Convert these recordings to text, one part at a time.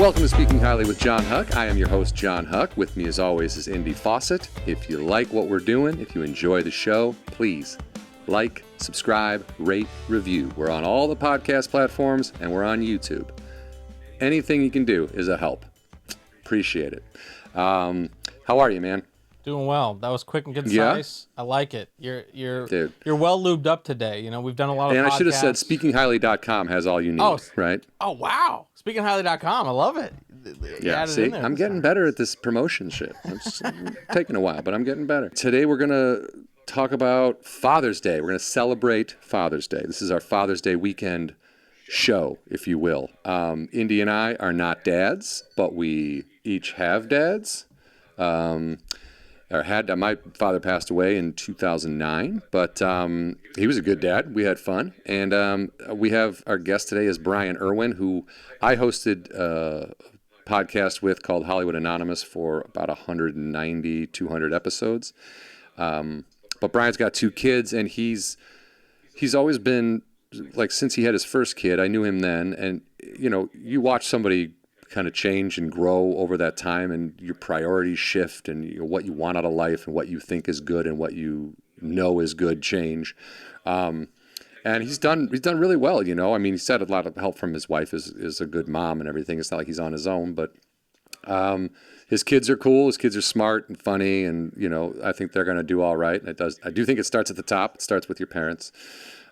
Welcome to Speaking Highly with Jon Huck. I am your host, Jon Huck. With me, as always, is Indy Fawcett. If you like what we're doing, if you enjoy the show, please like, subscribe, rate, review. We're on all the podcast platforms, and we're on YouTube. Anything you can do is a help. Appreciate it. How are you, man? Doing well. That was quick and concise. Yeah? I like it. You're well lubed up today. You know, we've done a lot of podcasts. And I should have said speakinghighly.com has all you need, right? Oh, wow. Speakinghighly.com. I love it. Yeah, see, I'm getting better at this promotion shit. It's taking a while, but I'm getting better. Today we're going to talk about Father's Day. We're going to celebrate Father's Day. This is our Father's Day weekend show, if you will. Indy and I are not dads, but we each have dads. My father passed away in 2009, but he was a good dad. We had fun, and we have our guest today is Bryan Erwin, who I hosted a podcast with called Hollywood Anonymous for about 190, 200 episodes. But Bryan's got two kids, and he's always been, like, since he had his first kid, I knew him then, and, you know, you watch somebody kind of change and grow over that time, and your priorities shift, and what you want out of life and what you think is good and what you know is good change. And he's done really well, you know. I mean, he's had a lot of help from his wife, is a good mom and everything. It's not like he's on his own, but his kids are cool. His kids are smart and funny, and, you know, I think they're going to do all right. And I do think it starts at the top. It starts with your parents.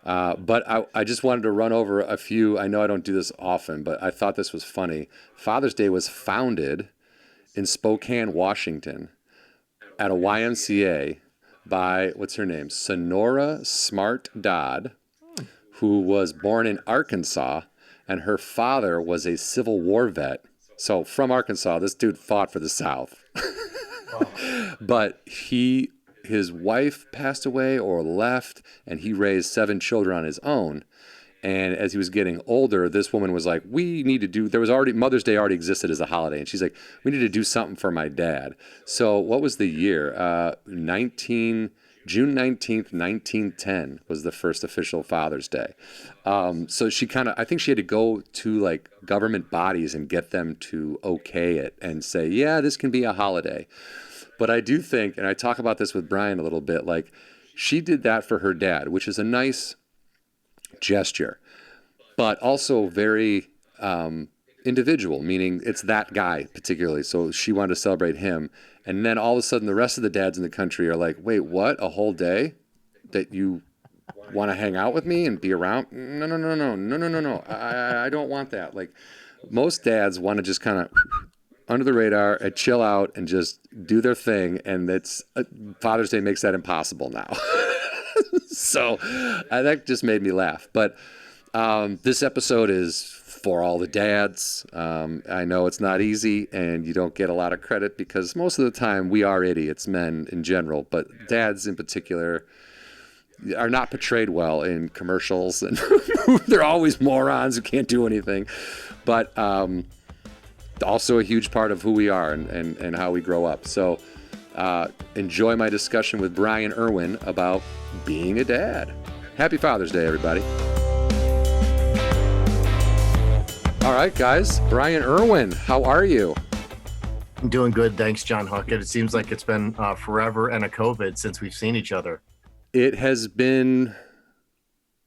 But I just wanted to run over a few. I know I don't do this often, but I thought this was funny. Father's Day was founded in Spokane, Washington, at a YMCA by, what's her name? Sonora Smart Dodd, who was born in Arkansas, and her father was a Civil War vet. So from Arkansas, this dude fought for the South. Wow. But his wife passed away or left, and he raised 7 children on his own. And as he was getting older, this woman was like, Mother's Day already existed as a holiday. And she's like, we need to do something for my dad. So what was the year? June 19th, 1910 was the first official Father's Day. So I think she had to go to, like, government bodies and get them to okay it and say, yeah, this can be a holiday. But I do think, and I talk about this with Bryan a little bit, like, she did that for her dad, which is a nice gesture, but also very individual, meaning it's that guy particularly. So she wanted to celebrate him. And then all of a sudden the rest of the dads in the country are like, wait, what? A whole day that you want to hang out with me and be around? No. I don't want that. Like, most dads want to just kind of under the radar and chill out and just do their thing. And Father's Day makes that impossible now. So that just made me laugh. But this episode is for all the dads. I know it's not easy, and you don't get a lot of credit because most of the time we are idiots, men in general, but dads in particular are not portrayed well in commercials, and they're always morons who can't do anything. But also a huge part of who we are and how we grow up. So enjoy my discussion with Bryan Erwin about being a dad. Happy Father's Day, everybody. All right, guys. Bryan Erwin, how are you? I'm doing good. Thanks, Jon Huck. It seems like it's been forever and a COVID since we've seen each other. It has been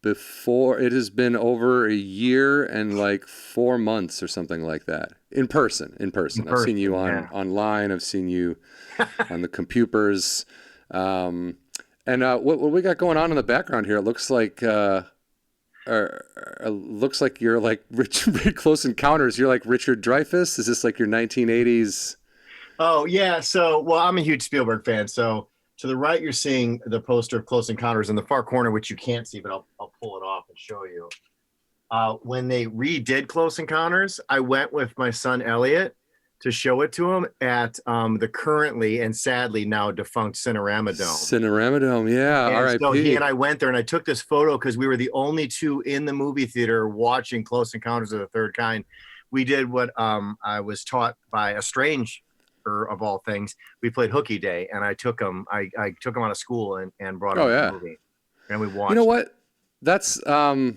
over a year and like 4 months or something like that. In person. I've seen you online. I've seen you on the computers. And what we got going on in the background here, it looks like you're like Close Encounters. You're like Richard Dreyfuss. Is this like your 1980s? Oh, yeah. So, well, I'm a huge Spielberg fan. So to the right, you're seeing the poster of Close Encounters. In the far corner, which you can't see, but I'll pull it off and show you. When they redid Close Encounters, I went with my son Elliot to show it to him at the currently and sadly now defunct Cinerama Dome. Cinerama Dome, yeah. And R.I.P. so he and I went there, and I took this photo because we were the only two in the movie theater watching Close Encounters of the Third Kind. We did what I was taught by a stranger of all things. We played Hooky Day, and I took him. I took him out of school and brought him to the movie, and we watched. You know what? That's a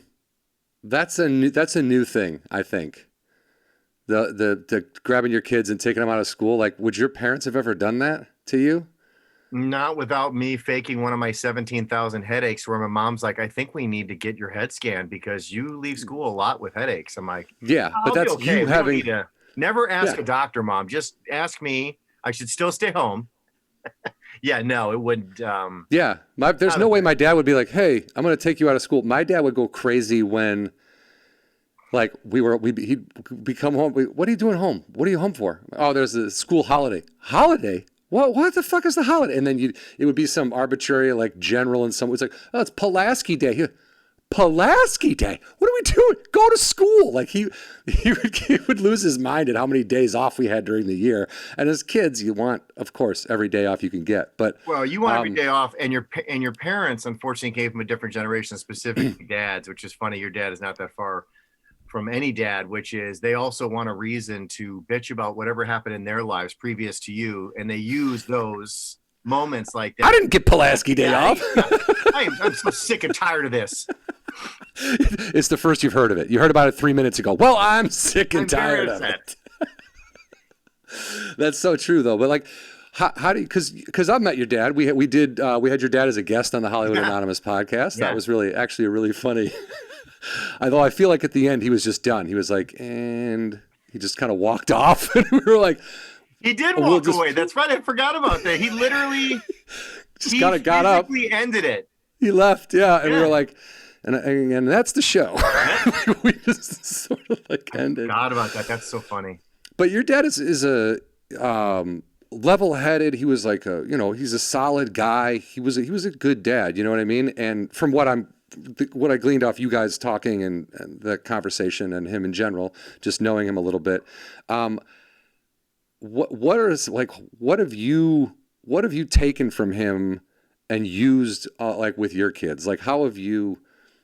new thing, I think. the grabbing your kids and taking them out of school. Like, would your parents have ever done that to you? Not without me faking one of my 17,000 headaches where my mom's like, I think we need to get your head scanned because you leave school a lot with headaches. I'm like, yeah, but that's okay. you having never ask a doctor, Mom. Just ask me. I should still stay home. Yeah, no, it wouldn't. There's no way my dad would be like, hey, I'm going to take you out of school. My dad would go crazy when like he'd come home. What are you doing home? What are you home for? Oh, there's a school holiday. Holiday? What the fuck is the holiday? And then it would be some arbitrary like general, and someone was like, oh, it's Pulaski Day. Pulaski Day? What are we doing? Go to school. Like he would lose his mind at how many days off we had during the year. And as kids, you want, of course, every day off you can get. But you want every day off, and your parents unfortunately came from a different generation, specifically dads, which is funny. Your dad is not that far from any dad, which is they also want a reason to bitch about whatever happened in their lives previous to you, and they use those moments like that. I didn't get Pulaski Day off. I'm so sick and tired of this. It's the first you've heard of it. You heard about it 3 minutes ago. Well, I'm sick and tired of it. That's so true, though. But like, how do you? Because I met your dad. We had your dad as a guest on the Hollywood Anonymous podcast. That was actually a really funny. Although I feel like at the end he was just done. He was like, and he just kind of walked off, and we were like, he did walk away. That's right. I forgot about that. He literally just kind of got up. He ended it. He left. Yeah, and we were like, and that's the show. We just sort of like ended. I forgot about that. That's so funny. But your dad is a level-headed. He was like he's a solid guy. He was a good dad. You know what I mean? And from what I gleaned off you guys talking and the conversation and him in general, just knowing him a little bit, what have you taken from him and used like with your kids? Like how have you?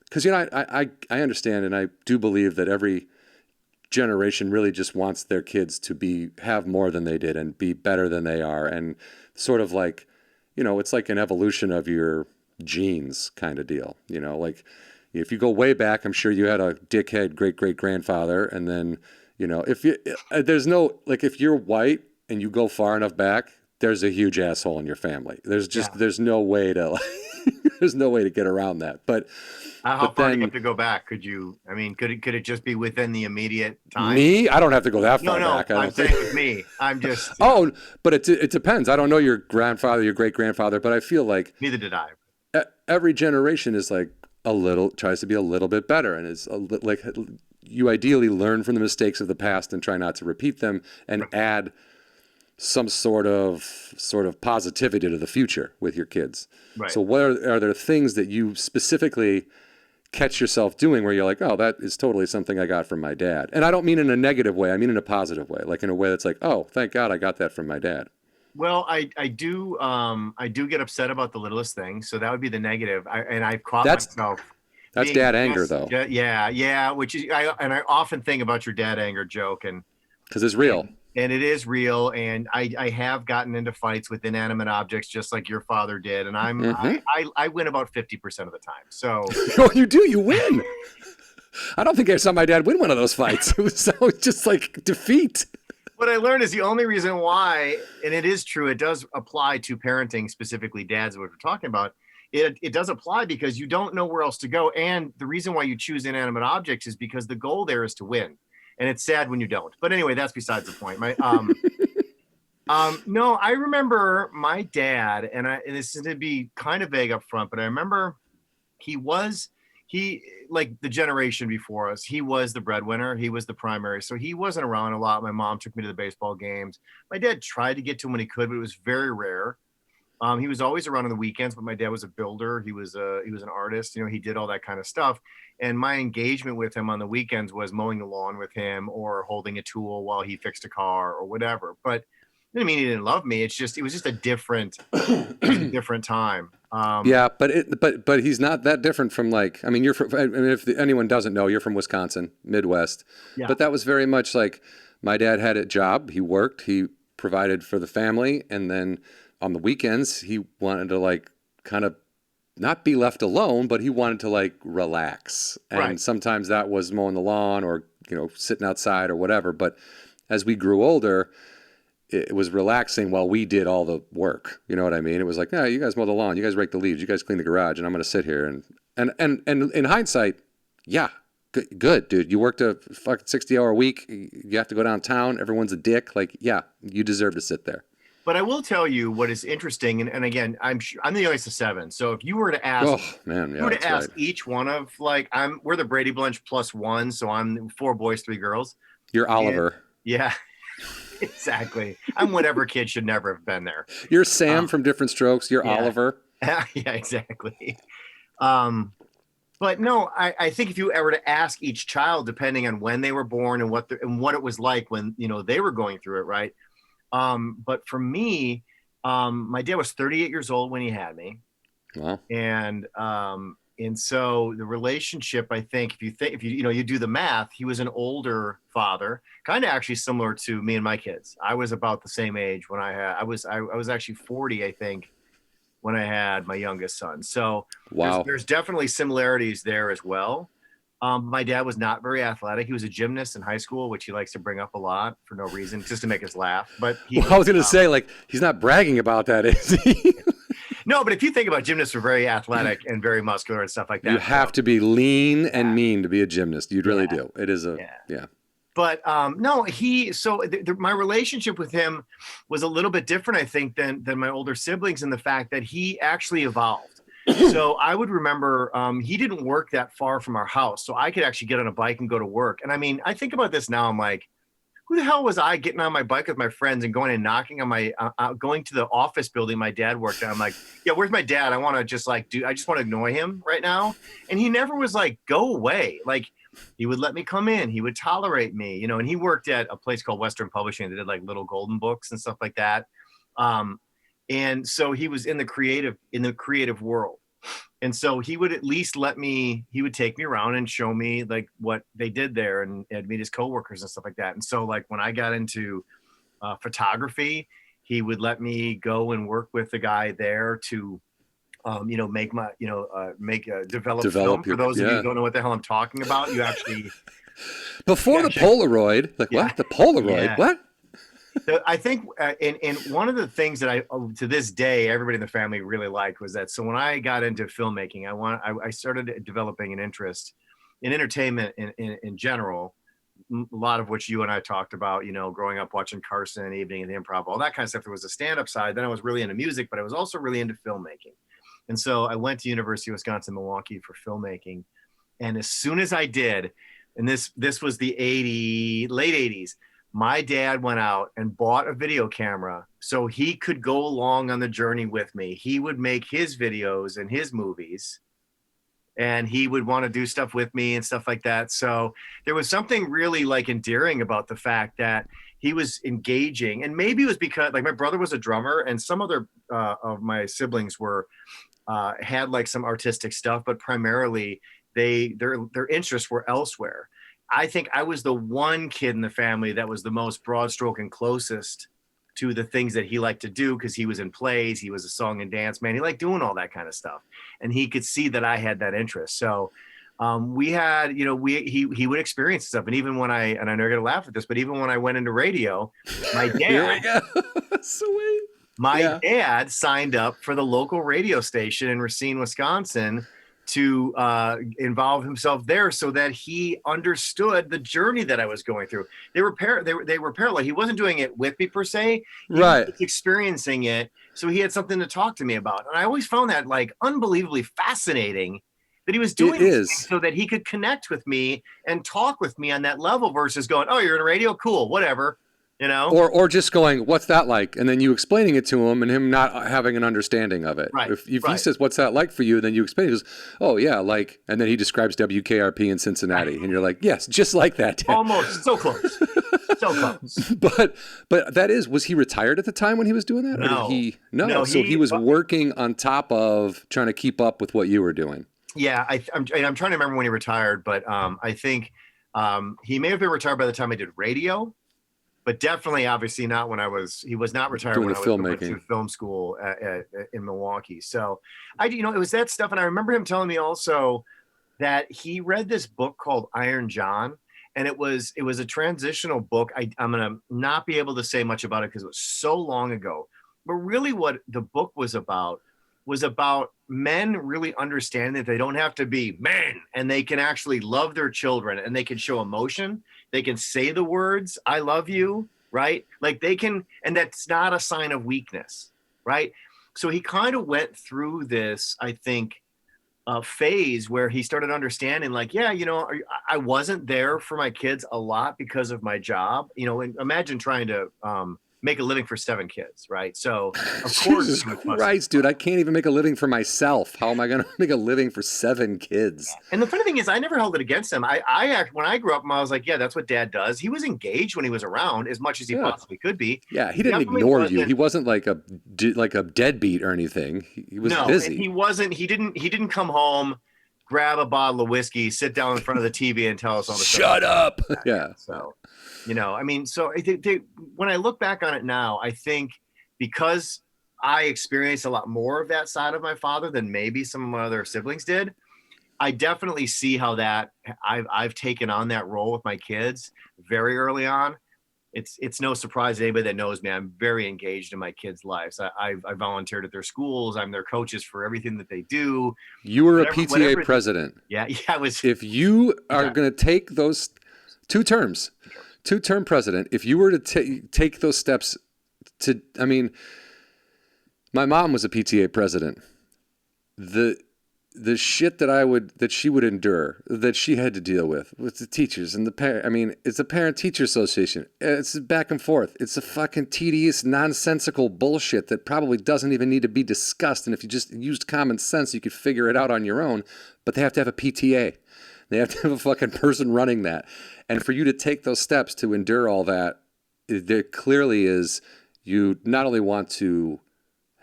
Because I understand and I do believe that every generation really just wants their kids to have more than they did and be better than they are, and sort of like it's like an evolution of your genes kind of deal. Like if you go way back, I'm sure you had a dickhead great-great-grandfather, and then if you're white and you go far enough back, there's a huge asshole in your family. There's no way to there's no way to get around that. But how far do you have to go back? Could it just be within the immediate time? Me? I don't have to go that far back. I'm saying with me. I'm just but it depends. I don't know your grandfather, your great-grandfather, but I feel like neither did I. Every generation is like tries to be a little bit better, and is like you ideally learn from the mistakes of the past and try not to repeat them, and add some sort of positivity to the future with your kids. Right. So are there things that you specifically catch yourself doing where you're like, oh, that is totally something I got from my dad? And I don't mean in a negative way. I mean in a positive way, like in a way that's like, oh, thank God I got that from my dad. Well, I do get upset about the littlest thing, so that would be the negative. I've caught myself. That's dad anger, though. Yeah. Which is I often think about your dad anger joke, and because it's real, and it is real. And I have gotten into fights with inanimate objects, just like your father did, and I win about 50% of the time. So you do, you win. I don't think I saw my dad win one of those fights. It was just like defeat. What I learned is the only reason why, and it is true, it does apply to parenting, specifically dads, what we're talking about. It does apply because you don't know where else to go. And the reason why you choose inanimate objects is because the goal there is to win. And it's sad when you don't. But anyway, that's besides the point. No, I remember my dad, and this is to be kind of vague up front, but I remember he like the generation before us, he was the breadwinner. He was the primary. So he wasn't around a lot. My mom took me to the baseball games. My dad tried to get to him when he could, but it was very rare. He was always around on the weekends, but my dad was a builder. He was an artist. He did all that kind of stuff. And my engagement with him on the weekends was mowing the lawn with him or holding a tool while he fixed a car or whatever. But I didn't mean he didn't love me. It was just a different time. But he's not that different from you're from, if anyone doesn't know, you're from Wisconsin, Midwest. Yeah. But that was very much like my dad had a job. He worked. He provided for the family, and then on the weekends he wanted to kind of not be left alone, but he wanted to relax. And sometimes that was mowing the lawn or sitting outside or whatever. But as we grew older, it was relaxing while we did all the work. You know what I mean? It was like, no, you guys mow the lawn, you guys rake the leaves, you guys clean the garage, and I'm going to sit here. And in hindsight, yeah, good, dude. You worked a fucking 60-hour week. You have to go downtown. Everyone's a dick. Like, yeah, you deserve to sit there. But I will tell you what is interesting, and again, I'm the youngest of 7. So if you were to ask, each one of we're the Brady Bunch +1, so I'm 4 boys, 3 girls. You're Oliver. Yeah, exactly. I'm whatever kid should never have been there. You're Sam from Different Strokes. You're Oliver. Yeah, exactly. But no, I think if you were to ask each child, depending on when they were born and what it was like when they were going through it, right? But for me, my dad was 38 years old when he had me. Wow. And so the relationship, I think, if you do the math, he was an older father, kind of actually similar to me and my kids. I was about the same age when I was actually 40, I think, when I had my youngest son. So wow. There's definitely similarities there as well. My dad was not very athletic. He was a gymnast in high school, which he likes to bring up a lot for no reason, just to make us laugh. But I was going to say, he's not bragging about that, is he? No, but if you think about gymnasts are very athletic and very muscular and stuff like that. You have to be lean and mean to be a gymnast. You really do. It is yeah. But no, my relationship with him was a little bit different, I think, than my older siblings, in the fact that he actually evolved. So I would remember he didn't work that far from our house, so I could actually get on a bike and go to work. And I mean, I think about this now, I'm like, who the hell was I getting on my bike with my friends and going and knocking on my going to the office building my dad worked at? I'm like, yeah, where's my dad? I want to just I just want to annoy him right now. And he never was like, go away. Like, he would let me come in. He would tolerate me, and he worked at a place called Western Publishing. They did like little golden books and stuff like that. And so he was in the creative world. And so he would at least he would take me around and show me like what they did there and meet his coworkers and stuff like that. And so like when I got into photography, he would let me go and work with the guy there to, make my, develop film. For those of you who don't know what the hell I'm talking about, you actually. Before the Polaroid, what? The Polaroid, what? I think, and one of the things that to this day, everybody in the family really liked was that. So when I got into filmmaking, I started developing an interest in entertainment in general, a lot of which you and I talked about, growing up watching Carson, Evening and the Improv, all that kind of stuff. There was a stand-up side. Then I was really into music, but I was also really into filmmaking. And so I went to University of Wisconsin-Milwaukee for filmmaking. And as soon as I did, and this was the late 80s, my dad went out and bought a video camera so he could go along on the journey with me. He would make his videos and his movies, and he would want to do stuff with me and stuff like that. So there was something really endearing about the fact that he was engaging. And maybe it was because my brother was a drummer, and some other of my siblings had some artistic stuff, but primarily their interests were elsewhere. I think I was the one kid in the family that was the most broad stroke and closest to the things that he liked to do, because he was in plays. He was a song and dance man. He liked doing all that kind of stuff. And he could see that I had that interest. So we had, he would experience stuff. And even when and I know you're going to laugh at this, but even when I went into radio, my dad, here we go. Sweet. My dad signed up for the local radio station in Racine, Wisconsin, to involve himself there so that he understood the journey that I was going through. They were parallel. He wasn't doing it with me per se. He was experiencing it. So he had something to talk to me about. And I always found that unbelievably fascinating that he was doing it so that he could connect with me and talk with me on that level versus going, oh, you're in radio? Cool, whatever. Or just going, what's that like? And then you explaining it to him and him not having an understanding of it. Right. If he says, what's that like for you? Then you explain, he goes, oh yeah, and then he describes WKRP in Cincinnati. And you're like, yes, just like that, Dad. Almost, so close. So close. But was he retired at the time when he was doing that? No. Or did no. So he was working on top of trying to keep up with what you were doing. Yeah, I'm trying to remember when he retired, but I think he may have been retired by the time I did radio. But definitely, obviously, not when he was not retired when I went to film school in Milwaukee. So it was that stuff. And I remember him telling me also that he read this book called Iron John. and it was a transitional book. I'm gonna not be able to say much about it because it was so long ago. But really, what the book was about men really understanding that they don't have to be men, and they can actually love their children, and they can show emotion. They can say the words "I love you," right? Like they can, and that's not a sign of weakness, right? So he kind of went through this, I think, phase where he started understanding, like, yeah, I wasn't there for my kids a lot because of my job, and imagine trying to make a living for 7 kids, right? So of course, Jesus Christ, dude, I can't even make a living for myself. How am I going to make a living for 7 kids? And the funny thing is, I never held it against him. When I grew up, I was like, yeah, that's what dad does. He was engaged when he was around as much as he possibly could be. Yeah, he didn't ignore you. He wasn't like a deadbeat or anything. He was busy. He wasn't. He didn't come home, grab a bottle of whiskey, sit down in front of the TV, and tell us all the stuff. Shut up. Yeah. So, I mean, so when I look back on it now, I think because I experienced a lot more of that side of my father than maybe some of my other siblings did, I definitely see how that I've taken on that role with my kids very early on. It's no surprise to anybody that knows me. I'm very engaged in my kids' lives. I volunteered at their schools. I'm their coaches for everything that they do. You were a PTA president. Yeah, I was. If you are going to take those 2 terms, 2-term president, if you were to take those steps I mean, my mom was a PTA president. The shit that she would endure, that she had to deal with the teachers and the parent. I mean, it's a parent-teacher association. It's back and forth. It's a fucking tedious, nonsensical bullshit that probably doesn't even need to be discussed. And if you just used common sense, you could figure it out on your own. But they have to have a PTA. They have to have a fucking person running that. And for you to take those steps to endure all that, there clearly is, you not only want to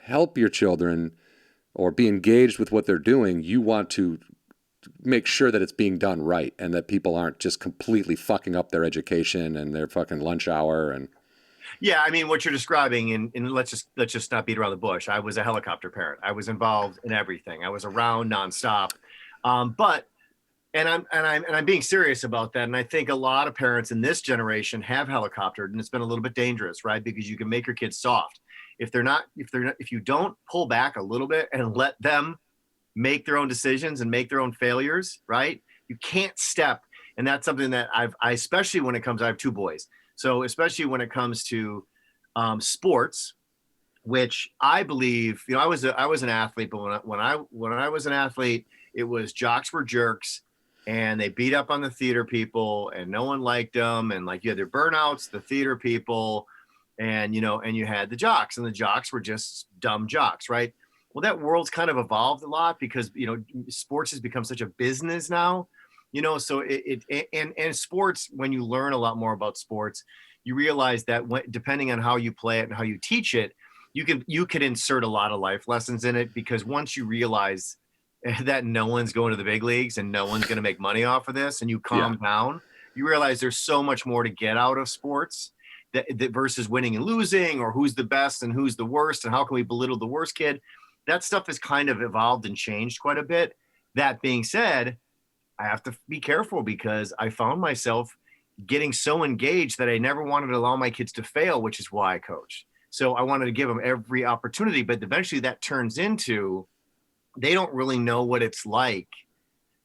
help your children or be engaged with what they're doing, you want to make sure that it's being done right and that people aren't just completely fucking up their education and their fucking lunch hour. And yeah, I mean, what you're describing, and let's just not beat around the bush. I was a helicopter parent. I was involved in everything. I was around nonstop. And I'm being serious about that. And I think a lot of parents in this generation have helicoptered, and it's been a little bit dangerous, right? Because you can make your kids soft. If you don't pull back a little bit and let them make their own decisions and make their own failures, right? You can't step. And that's something that I especially when it comes, I have 2 boys. So especially when it comes to sports, which I believe, I was an athlete, but when I was an athlete, it was jocks were jerks. And they beat up on the theater people, and no one liked them. And like you had their burnouts, the theater people, and you had the jocks, and the jocks were just dumb jocks, right? Well, that world's kind of evolved a lot because sports has become such a business now, So and sports, when you learn a lot more about sports, you realize that depending on how you play it and how you teach it, you can insert a lot of life lessons in it, because once you realize that no one's going to the big leagues and no one's going to make money off of this, and you calm down, you realize there's so much more to get out of sports that versus winning and losing, or who's the best and who's the worst, and how can we belittle the worst kid. That stuff has kind of evolved and changed quite a bit. That being said, I have to be careful because I found myself getting so engaged that I never wanted to allow my kids to fail, which is why I coach. So I wanted to give them every opportunity, but eventually that turns into, they don't really know what it's like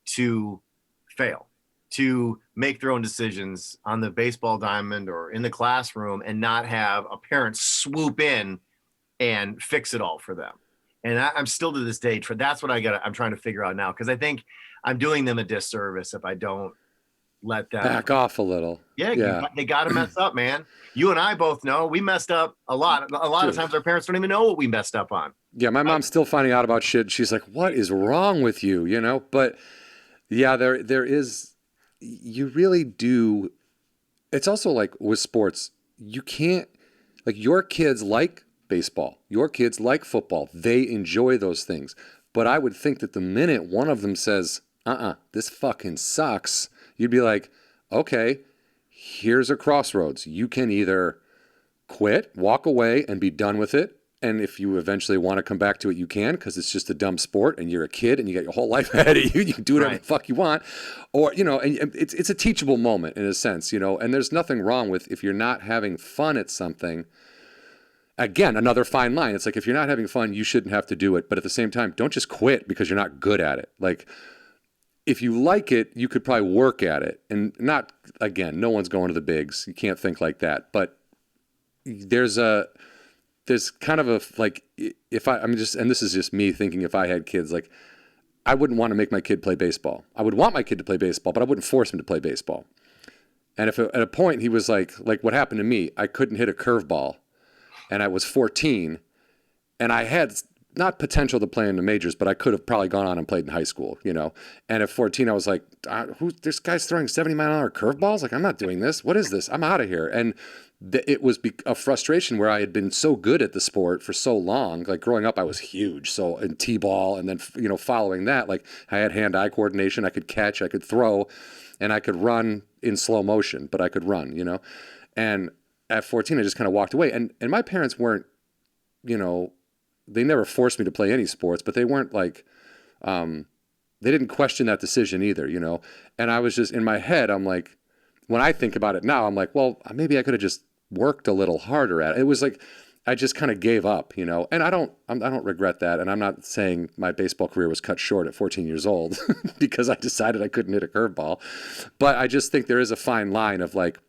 to fail, to make their own decisions on the baseball diamond or in the classroom, and not have a parent swoop in and fix it all for them. And I'm still to this day, that's what I'm trying to figure out now, because I think I'm doing them a disservice if I don't let them back off a little. Yeah. They got to mess up, man. You and I both know we messed up a lot. A lot of times our parents don't even know what we messed up on. Yeah, my mom's still finding out about shit. She's like, "What is wrong with you?" But yeah, there is. You really do. It's also like with sports, you can't, like, your kids like baseball, your kids like football. They enjoy those things. But I would think that the minute one of them says, this fucking sucks, you'd be like, okay, here's a crossroads. You can either quit, walk away, and be done with it, And if you eventually want to come back to it, you can, because it's just a dumb sport and you're a kid and you got your whole life ahead of you. You can do whatever the fuck you want. Or, you know, and it's a teachable moment in a sense, you know, and there's nothing wrong with if you're not having fun at something. Again, another fine line. It's like, if you're not having fun, you shouldn't have to do it. But at the same time, don't just quit because you're not good at it. Like, if you like it, you could probably work at it. And not, again, no one's going to the bigs. You can't think like that. But there's kind of a, like, I'm just, and this is just me thinking, if I had kids, like, I wouldn't want to make my kid play baseball. I would want my kid to play baseball, but I wouldn't force him to play baseball. And if at a point he was like what happened to me, I couldn't hit a curveball and I was 14 and I had not potential to play in the majors, but I could have probably gone on and played in high school, you know? And at 14, I was like, this guy's throwing 70-mile-an-hour curveballs? Like, I'm not doing this. What is this? I'm out of here. And it was a frustration where I had been so good at the sport for so long. Like, growing up, I was huge. So in T-ball, and then, you know, following that, like, I had hand-eye coordination. I could catch, I could throw, and I could run in slow motion, but I could run, you know? And at 14, I just kind of walked away. And my parents weren't, you know, they never forced me to play any sports, but they weren't like, they didn't question that decision either, you know? And I was just, in my head, I'm like, when I think about it now, I'm like, well, maybe I could have just worked a little harder at it. It was like, I just kind of gave up, you know? And I don't regret that. And I'm not saying my baseball career was cut short at 14 years old because I decided I couldn't hit a curveball. But I just think there is a fine line of, like,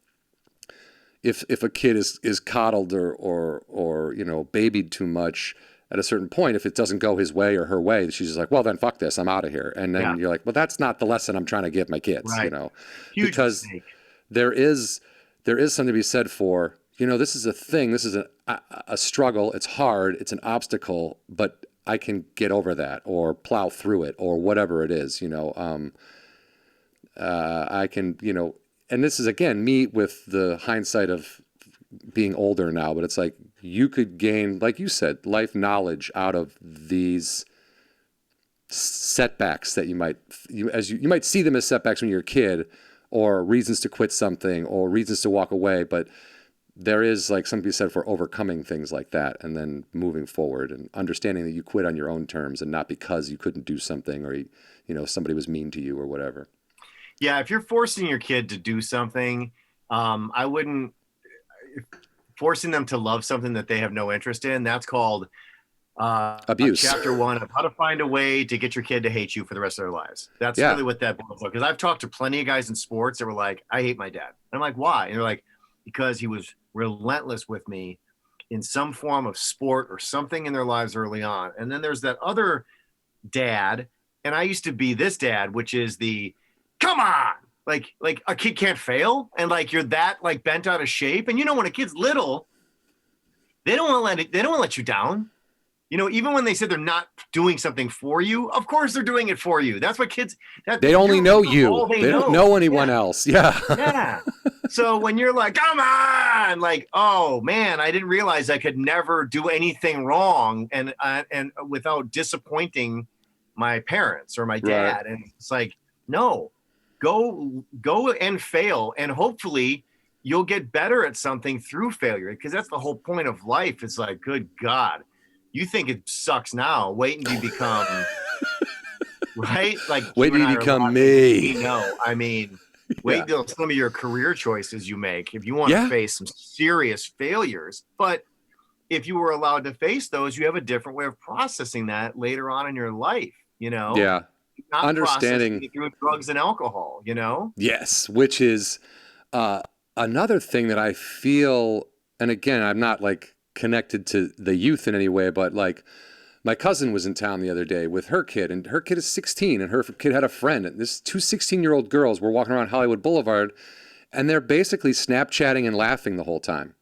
if a kid is coddled or you know, babied too much, at a certain point, if it doesn't go his way or her way, she's just like, well, then fuck this, I'm out of here. And then you're like, well, that's not the lesson I'm trying to give my kids, you know? Huge because mistake. there is something to be said for, you know, this is a thing, this is a struggle, it's hard, it's an obstacle, but I can get over that or plow through it or whatever it is, you know? I can, you know, and this is, again, me with the hindsight of being older now, but it's like, you could gain, like you said, life knowledge out of these setbacks that you might see them as setbacks when you're a kid, or reasons to quit something or reasons to walk away. But there is, like, something to be said for overcoming things like that and then moving forward and understanding that you quit on your own terms and not because you couldn't do something or, you know, somebody was mean to you or whatever. Yeah, if you're forcing your kid to do something, I wouldn't. Forcing them to love something that they have no interest in, that's called abuse. Chapter 1 of how to find a way to get your kid to hate you for the rest of their lives. That's really what that book is. Because I've talked to plenty of guys in sports that were like, I hate my dad. And I'm like, why? And they're like, because he was relentless with me in some form of sport or something in their lives early on. And then there's that other dad, and I used to be this dad, which is the, come on, like a kid can't fail, and like you're that, like, bent out of shape. And you know, when a kid's little, they don't want to let you down. You know, even when they say they're not doing something for you, of course they're doing it for you. That's what kids. They only know you. They don't know anyone else. Yeah. Yeah. So when you're like, come on, like, oh man, I didn't realize I could never do anything wrong, and without disappointing my parents or my dad, and it's like, no. Go and fail, and hopefully you'll get better at something through failure, because that's the whole point of life. It's like, good God, you think it sucks now. Wait until you become right? Like, wait till you become me. No, I mean, wait till some of your career choices you make if you want to face some serious failures. But if you were allowed to face those, you have a different way of processing that later on in your life, you know? Yeah. Not Understanding through drugs and alcohol, you know? Yes, which is another thing that I feel, and again, I'm not, like, connected to the youth in any way, but, like, my cousin was in town the other day with her kid, and her kid is 16, and her kid had a friend, and this two 16-year-old girls were walking around Hollywood Boulevard, and they're basically Snapchatting and laughing the whole time.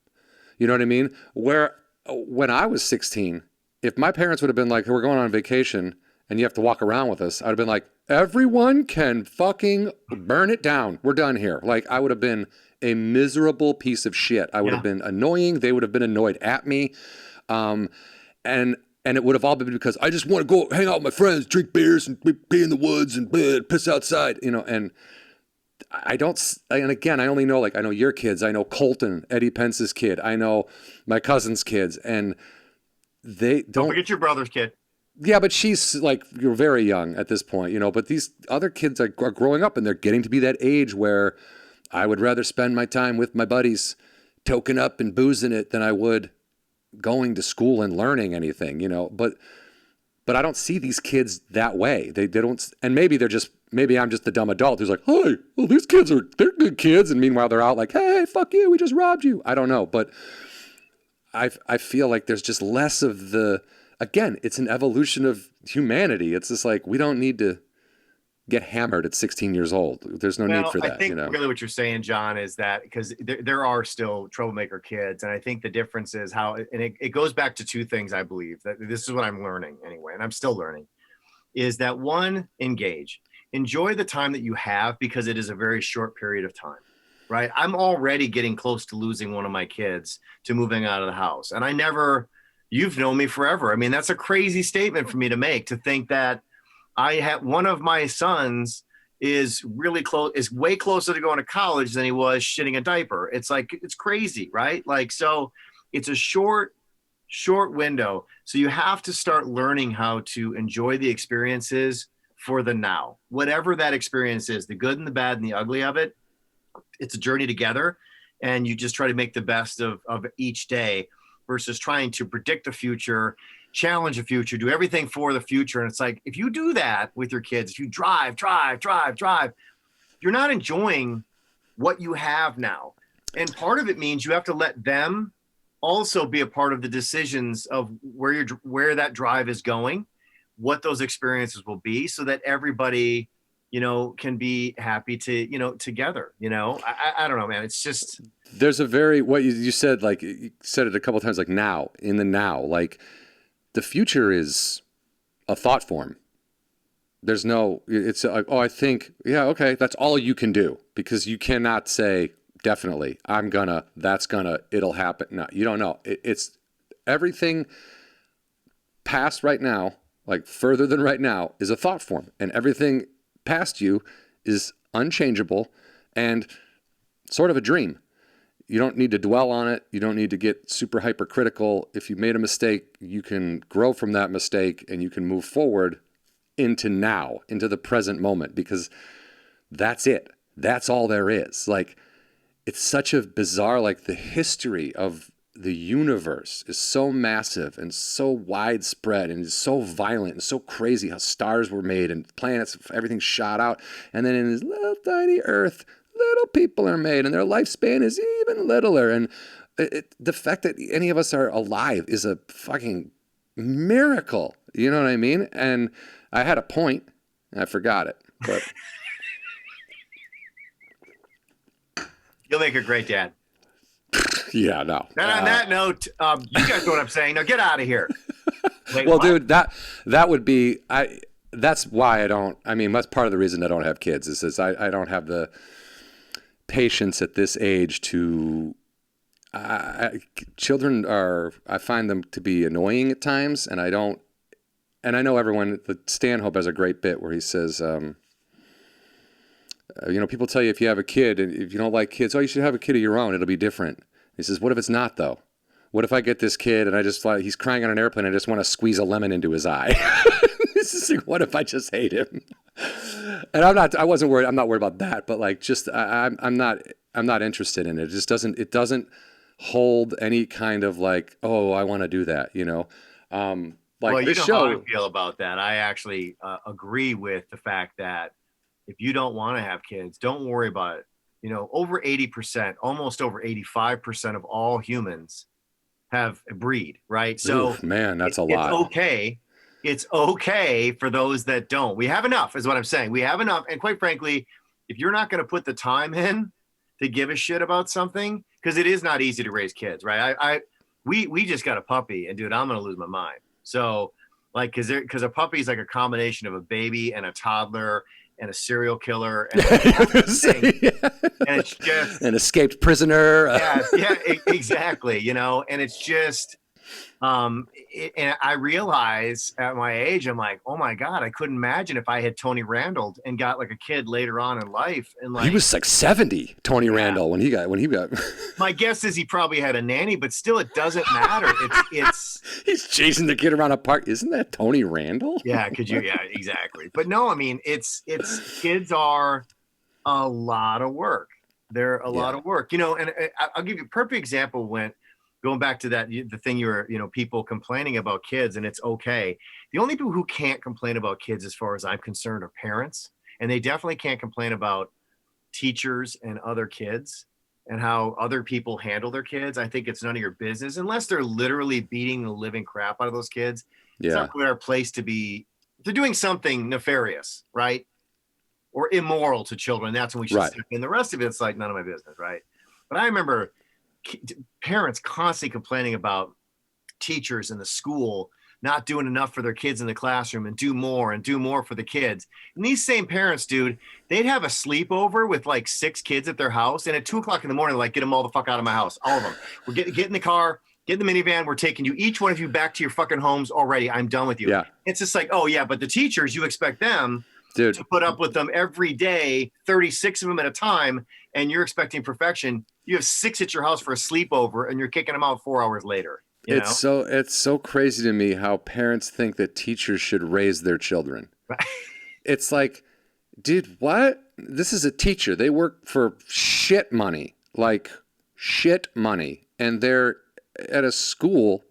You know what I mean? Where when I was 16, if my parents would have been like, hey, we're going on vacation, and you have to walk around with us, I'd have been like, everyone can fucking burn it down. We're done here. Like, I would have been a miserable piece of shit. I would have been annoying. They would have been annoyed at me. And it would have all been because I just want to go hang out with my friends, drink beers and be in the woods and piss outside, you know. And and again, I only know, like, I know your kids. I know Colton, Eddie Pence's kid. I know my cousin's kids. And they don't forget your brother's kid. Yeah, but she's like, you're very young at this point, you know, but these other kids are growing up and they're getting to be that age where I would rather spend my time with my buddies toking up and boozing it than I would going to school and learning anything, you know, but I don't see these kids that way. They don't, and maybe I'm just the dumb adult who's like, hey, well, these kids they're good kids. And meanwhile, they're out like, hey, fuck you, we just robbed you. I don't know, but I feel like there's just less of again, it's an evolution of humanity. It's just like, we don't need to get hammered at 16 years old. There's no need for that. I think you know? Really what you're saying, John, is that because there are still troublemaker kids. And I think the difference is and it goes back to two things, I believe. That this is what I'm learning anyway, and I'm still learning, is that one, enjoy the time that you have, because it is a very short period of time, right? I'm already getting close to losing one of my kids to moving out of the house. And you've known me forever. I mean, that's a crazy statement for me to make, to think that one of my sons is really close, is way closer to going to college than he was shitting a diaper. It's like, it's crazy, right? Like, so it's a short window. So you have to start learning how to enjoy the experiences for the now, whatever that experience is, the good and the bad and the ugly of it. It's a journey together, and you just try to make the best of each day, versus trying to predict the future, challenge the future, do everything for the future. And it's like, if you do that with your kids, if you drive, you're not enjoying what you have now. And part of it means you have to let them also be a part of the decisions of where that drive is going, what those experiences will be, so that everybody, you know, can be happy together, you know. I don't know, man. It's just, there's a very, what you said, like you said it a couple of times, like now, in the now, like the future is a thought form. It's like, oh, I think, yeah, okay, that's all you can do, because you cannot say, definitely, it'll happen. No, you don't know. It's everything past right now, like further than right now, is a thought form, and everything past you is unchangeable and sort of a dream. You don't need to dwell on it. You don't need to get super hypercritical. If you made a mistake, you can grow from that mistake, and you can move forward into now, into the present moment, because that's it. That's all there is. Like, it's such a bizarre, like the history of the universe is so massive and so widespread and is so violent and so crazy, how stars were made and planets, everything shot out. And then in this little tiny Earth, little people are made, and their lifespan is even littler. And the fact that any of us are alive is a fucking miracle. You know what I mean? And I had a point, and I forgot it. But you'll make a great dad. Yeah, no. And on that note, you guys know what I'm saying. Now get out of here. Wait, well, what? dude, that would be that's why I don't. I mean, that's part of the reason I don't have kids. Is I don't have the patience at this age to. Children are. I find them to be annoying at times, and I don't. And I know everyone. Stanhope has a great bit where he says, people tell you if you have a kid and if you don't like kids, you should have a kid of your own. It'll be different. He says, what if it's not, though? What if I get this kid and I just he's crying on an airplane and I just want to squeeze a lemon into his eye? This is like, what if I just hate him? And I wasn't worried. I'm not worried about that, but like, just, I'm not interested in it. It doesn't hold any kind of like, oh, I want to do that, you know? Well, you know how I feel about that. I actually agree with the fact that if you don't want to have kids, don't worry about it. You know, over 80%, almost over 85% of all humans have a breed, right? So, oof, man, that's a lot. It's okay for those that don't. We have enough, is what I'm saying. We have enough. And quite frankly, if you're not going to put the time in to give a shit about something, because it is not easy to raise kids, right? We just got a puppy, and dude, I'm going to lose my mind. So, like, because a puppy is like a combination of a baby and a toddler and a serial killer and, and it's just an escaped prisoner. Yeah, exactly. You know, and it's just, And I realize at my age, I'm like, oh my God, I couldn't imagine if I had Tony Randall and got like a kid later on in life. And like, he was like 70, Tony Randall, when he got. My guess is he probably had a nanny, but still, it doesn't matter. It's he's chasing the kid around a park. Isn't that Tony Randall? Yeah, yeah, exactly. But no, I mean, it's kids are a lot of work. They're a lot of work, you know. And I'll give you a perfect example when going back to that, the thing people complaining about kids, and it's okay. The only people who can't complain about kids, as far as I'm concerned, are parents, and they definitely can't complain about teachers and other kids and how other people handle their kids. I think it's none of your business unless they're literally beating the living crap out of those kids. It's not really our place to be. They're doing something nefarious, right? Or immoral to children. That's when we should step in. The rest of it's like none of my business, right? But I remember parents constantly complaining about teachers in the school not doing enough for their kids in the classroom and do more for the kids. And these same parents, dude, they'd have a sleepover with like 6 kids at their house. And at 2:00 in the morning, like, get them all the fuck out of my house. All of them. We're get in the car, get in the minivan. We're taking each one of you back to your fucking homes already. I'm done with you. Yeah. It's just like, oh yeah, but the teachers, you expect them to put up with them every day, 36 of them at a time, and you're expecting perfection. You have 6 at your house for a sleepover, and you're kicking them out 4 hours later. It's so crazy to me how parents think that teachers should raise their children. It's like, dude, what? This is a teacher. They work for shit money, and they're at a school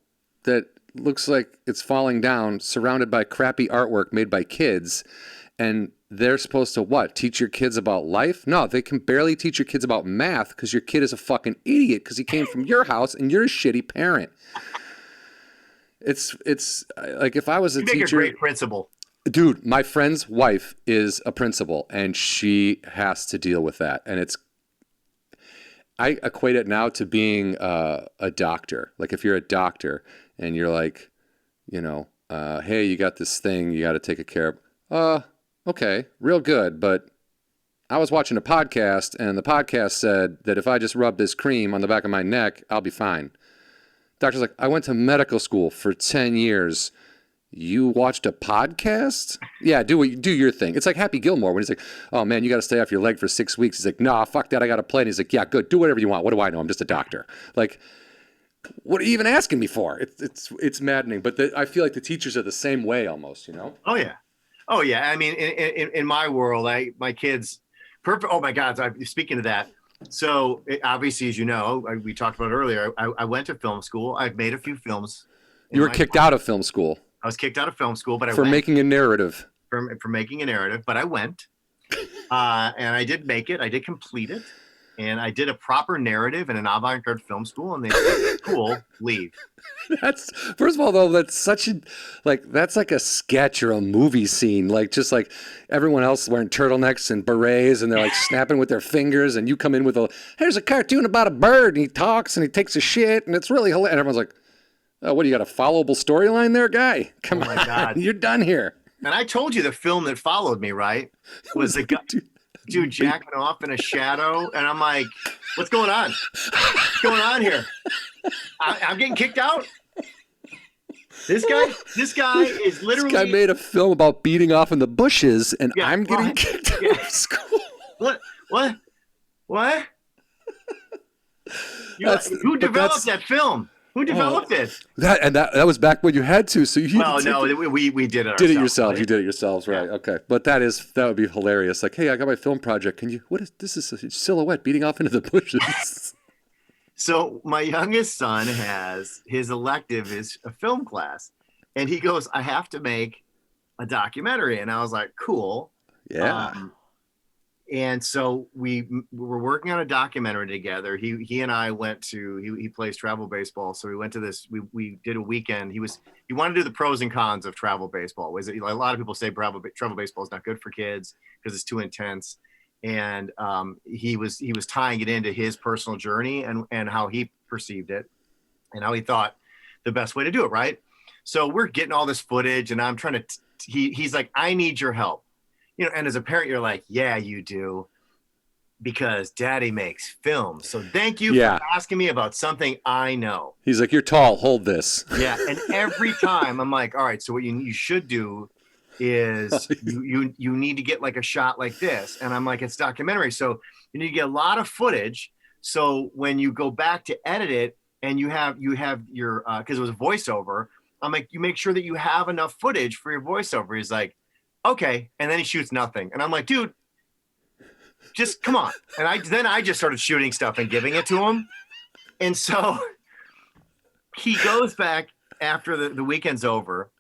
that looks like it's falling down, surrounded by crappy artwork made by kids. And they're supposed to what? Teach your kids about life? No, they can barely teach your kids about math because your kid is a fucking idiot because he came from your house and you're a shitty parent. It's like if I was a teacher. You make a great principal. Dude, my friend's wife is a principal and she has to deal with that. And I equate it now to being a doctor. Like if you're a doctor and you're like, hey, you got this thing you got to take care of. Okay, real good, but I was watching a podcast, and the podcast said that if I just rub this cream on the back of my neck, I'll be fine. Doctor's like, I went to medical school for 10 years. You watched a podcast? Yeah, do your thing. It's like Happy Gilmore when he's like, oh, man, you got to stay off your leg for 6 weeks. He's like, nah, fuck that, I got to play. And he's like, yeah, good, do whatever you want. What do I know? I'm just a doctor. Like, what are you even asking me for? It's maddening. But I feel like the teachers are the same way almost, Oh yeah. I mean, in my world, my kids, perfect. Oh my God. Speaking of that, so obviously, as you know, we talked about earlier, I went to film school. I've made a few films. You were kicked out of film school. I was kicked out of film school, but for making a narrative. For making a narrative, but I went, and I did make it. I did complete it. And I did a proper narrative in an avant-garde film school, and they said, cool, leave. That's, first of all, though, that's that's like a sketch or a movie scene. Like, just like everyone else wearing turtlenecks and berets, and they're like snapping with their fingers, and you come in with here's a cartoon about a bird, and he talks, and he takes a shit, and it's really hilarious. And everyone's like, oh, what, you got a followable storyline there, guy? Come on, God. You're done here. And I told you the film that followed me, right, was the guy. Dude jacking off in a shadow, and I'm like, what's going on? What's going on here? I'm getting kicked out. This guy is literally. This guy made a film about beating off in the bushes, and I'm getting kicked out of school. What? Who developed that film? Who developed it? That was back when you had to. So you. Well, no, we did it ourselves. Did it yourself? Right? You did it yourselves, right? Yeah. Okay, but that would be hilarious. Like, hey, I got my film project. This is a silhouette beating off into the bushes. So my youngest son his elective is a film class, and he goes, I have to make a documentary, and I was like, cool. Yeah. And so we were working on a documentary together. He and I went to, he plays travel baseball. So we went to this, we did a weekend. He wanted to do the pros and cons of travel baseball. A lot of people say travel baseball is not good for kids because it's too intense. And he was tying it into his personal journey and how he perceived it and how he thought the best way to do it. Right. So we're getting all this footage, and I'm trying to, he's like, I need your help. And as a parent, you're like, yeah, you do. because Daddy makes films. So thank you Yeah. for asking me about something I know. He's like, you're tall, hold this. Yeah, and every time I'm like, all right, so what you should do is you need to get like a shot like this. And I'm like, it's documentary. So you need to get a lot of footage. So when you go back to edit it and you have your because it was a voiceover, I'm like, you make sure that you have enough footage for your voiceover. He's like, okay. And then he shoots nothing. And I'm like, dude, just come on. And I just started shooting stuff and giving it to him. And so he goes back after the weekend's over.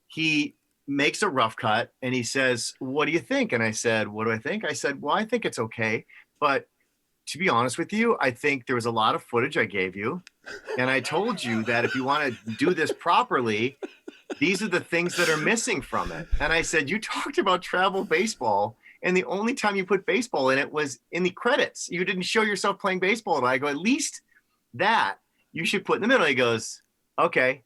He makes a rough cut and he says, what do you think? And I said, what do I think? I said, well, I think it's okay. But to be honest with you, I think there was a lot of footage I gave you. And I told you that if you want to do this properly, these are the things that are missing from it. And I said, you talked about travel baseball, and the only time you put baseball in it was in the credits. You didn't show yourself playing baseball. And I go, at least that you should put in the middle. He goes, okay.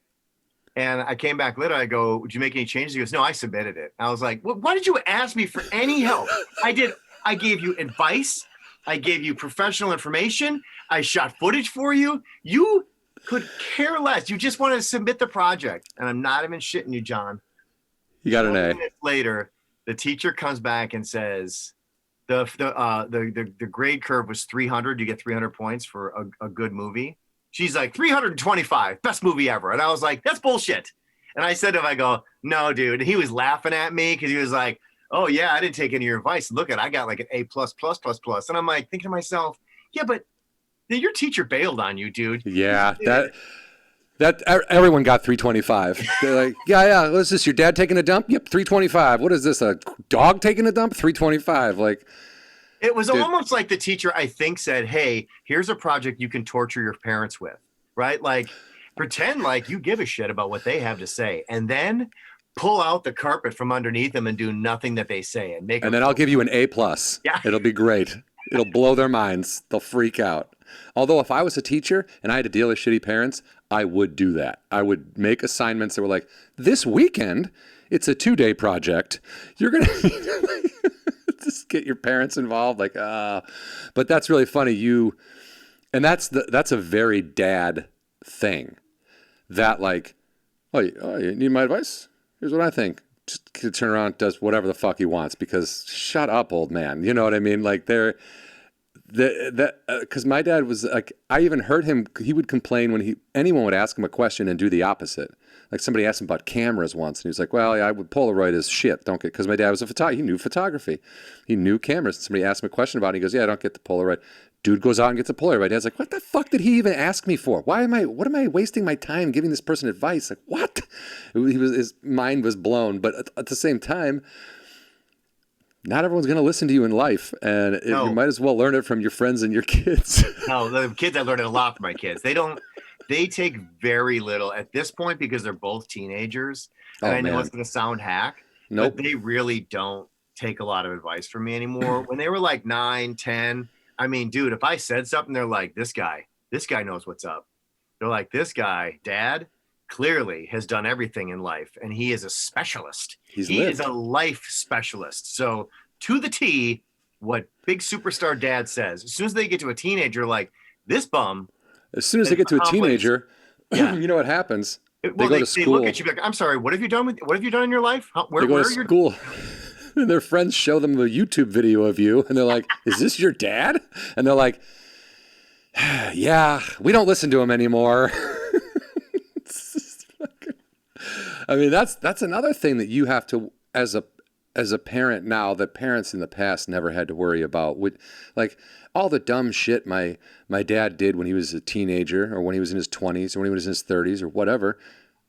And I came back later. I go, would you make any changes? He goes, no, I submitted it. I was like, well, why did you ask me for any help? I gave you advice. I gave you professional information. I shot footage for you. You could care less. You just wanted to submit the project. And I'm not even shitting you, John. You got an A. Minutes later, the teacher comes back and says, the grade curve was 300. You get 300 points for a good movie. She's like, 325, best movie ever. And I was like, that's bullshit. And I said to him, I go, no, dude. And he was laughing at me because he was like, oh, yeah, I didn't take any of your advice. Look I got like an A+++++. And I'm like thinking to myself, yeah, but your teacher bailed on you, dude. Yeah, that everyone got 325. They're like, yeah. What is this? Your dad taking a dump? Yep, 325. What is this? A dog taking a dump? 325. Like, it was almost like the teacher, I think, said, hey, here's a project you can torture your parents with, right? Like, pretend like you give a shit about what they have to say, and then pull out the carpet from underneath them and do nothing that they say. And then I'll give you an A+. Yeah. It'll be great. It'll blow their minds. They'll freak out. Although if I was a teacher and I had to deal with shitty parents, I would do that. I would make assignments that were like, this weekend, it's a 2-day project. You're going to just get your parents involved. Like, but that's really funny. And that's a very dad thing. That like, oh, you need my advice? Here's what I think. Just turn around and does whatever the fuck he wants because shut up, old man. You know what I mean? Like because my dad was like, I even heard him, he would complain when anyone would ask him a question and do the opposite. Like somebody asked him about cameras once and he was like, well, yeah, I would Polaroid as shit. Don't get, because my dad was a photographer. He knew photography. He knew cameras. Somebody asked him a question about it. He goes, yeah, I don't get the Polaroid. Dude goes out and gets a Polaroid. My dad's like, what the fuck did he even ask me for? What am I wasting my time giving this person advice? Like, what? His mind was blown. But at the same time, not everyone's going to listen to you in life. And you might as well learn it from your friends and your kids. No, the kids, I learned it a lot from my kids. They take very little at this point because they're both teenagers. And I know it's going to sound hack. Nope. But they really don't take a lot of advice from me anymore. When they were like 9, 10, I mean, dude, if I said something, they're like, this guy knows what's up. They're like, this guy, Dad, clearly has done everything in life. And he is a specialist. He is a life specialist. So to the T, what big superstar dad says, as soon as they get to a teenager, like this bum. As soon as they get to a teenager, you know what happens? They go to school. They look at you like, I'm sorry, what have you done in your life? They go to school. And their friends show them a YouTube video of you, and they're like, is this your dad? And they're like, yeah, we don't listen to him anymore. I mean, that's another thing that you have to, as a parent now, that parents in the past never had to worry about. Like all the dumb shit my dad did when he was a teenager or when he was in his 20s or when he was in his 30s or whatever,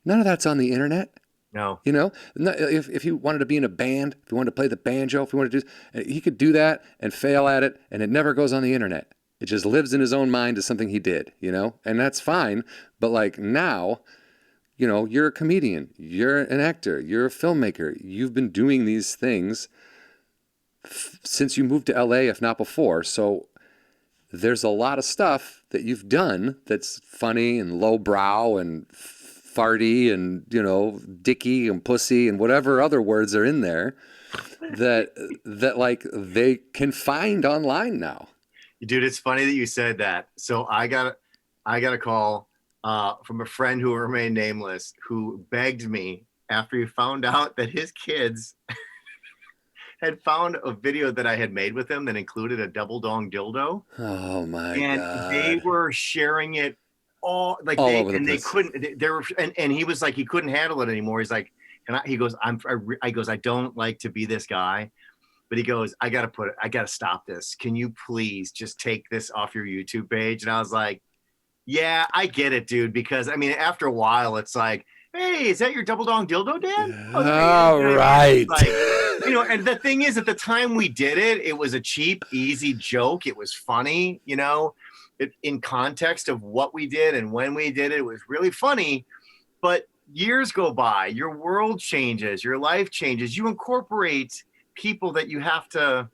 none of that's on the internet. No. You know, if he wanted to be in a band, if he wanted to play the banjo, if he wanted to do, he could do that and fail at it, and it never goes on the internet. It just lives in his own mind as something he did, you know, and that's fine. But like now, you know, you're a comedian, you're an actor, you're a filmmaker. You've been doing these things since you moved to LA, if not before. So there's a lot of stuff that you've done that's funny and lowbrow and farty and, you know, dicky and pussy and whatever other words are in there that like they can find online now. Dude, it's funny that you said that. So I got a call from a friend who remained nameless, who begged me after he found out that his kids had found a video that I had made with him that included a double dong dildo. Oh my And they God. were sharing it all Over the and they place. couldn't, they were, and he was like, he couldn't handle it anymore. He's like, he goes, I don't like to be this guy, but he goes, I got to stop this. Can you please just take this off your YouTube page? And I was like, yeah, I get it, dude. Because I mean, after a while, it's like, hey, is that your double dong dildo, Dan? Oh, all right. Like, and the thing is, at the time we did it, it was a cheap, easy joke. It was funny, in context of what we did and when we did it, it was really funny. But years go by, your world changes, your life changes. You incorporate people that you have to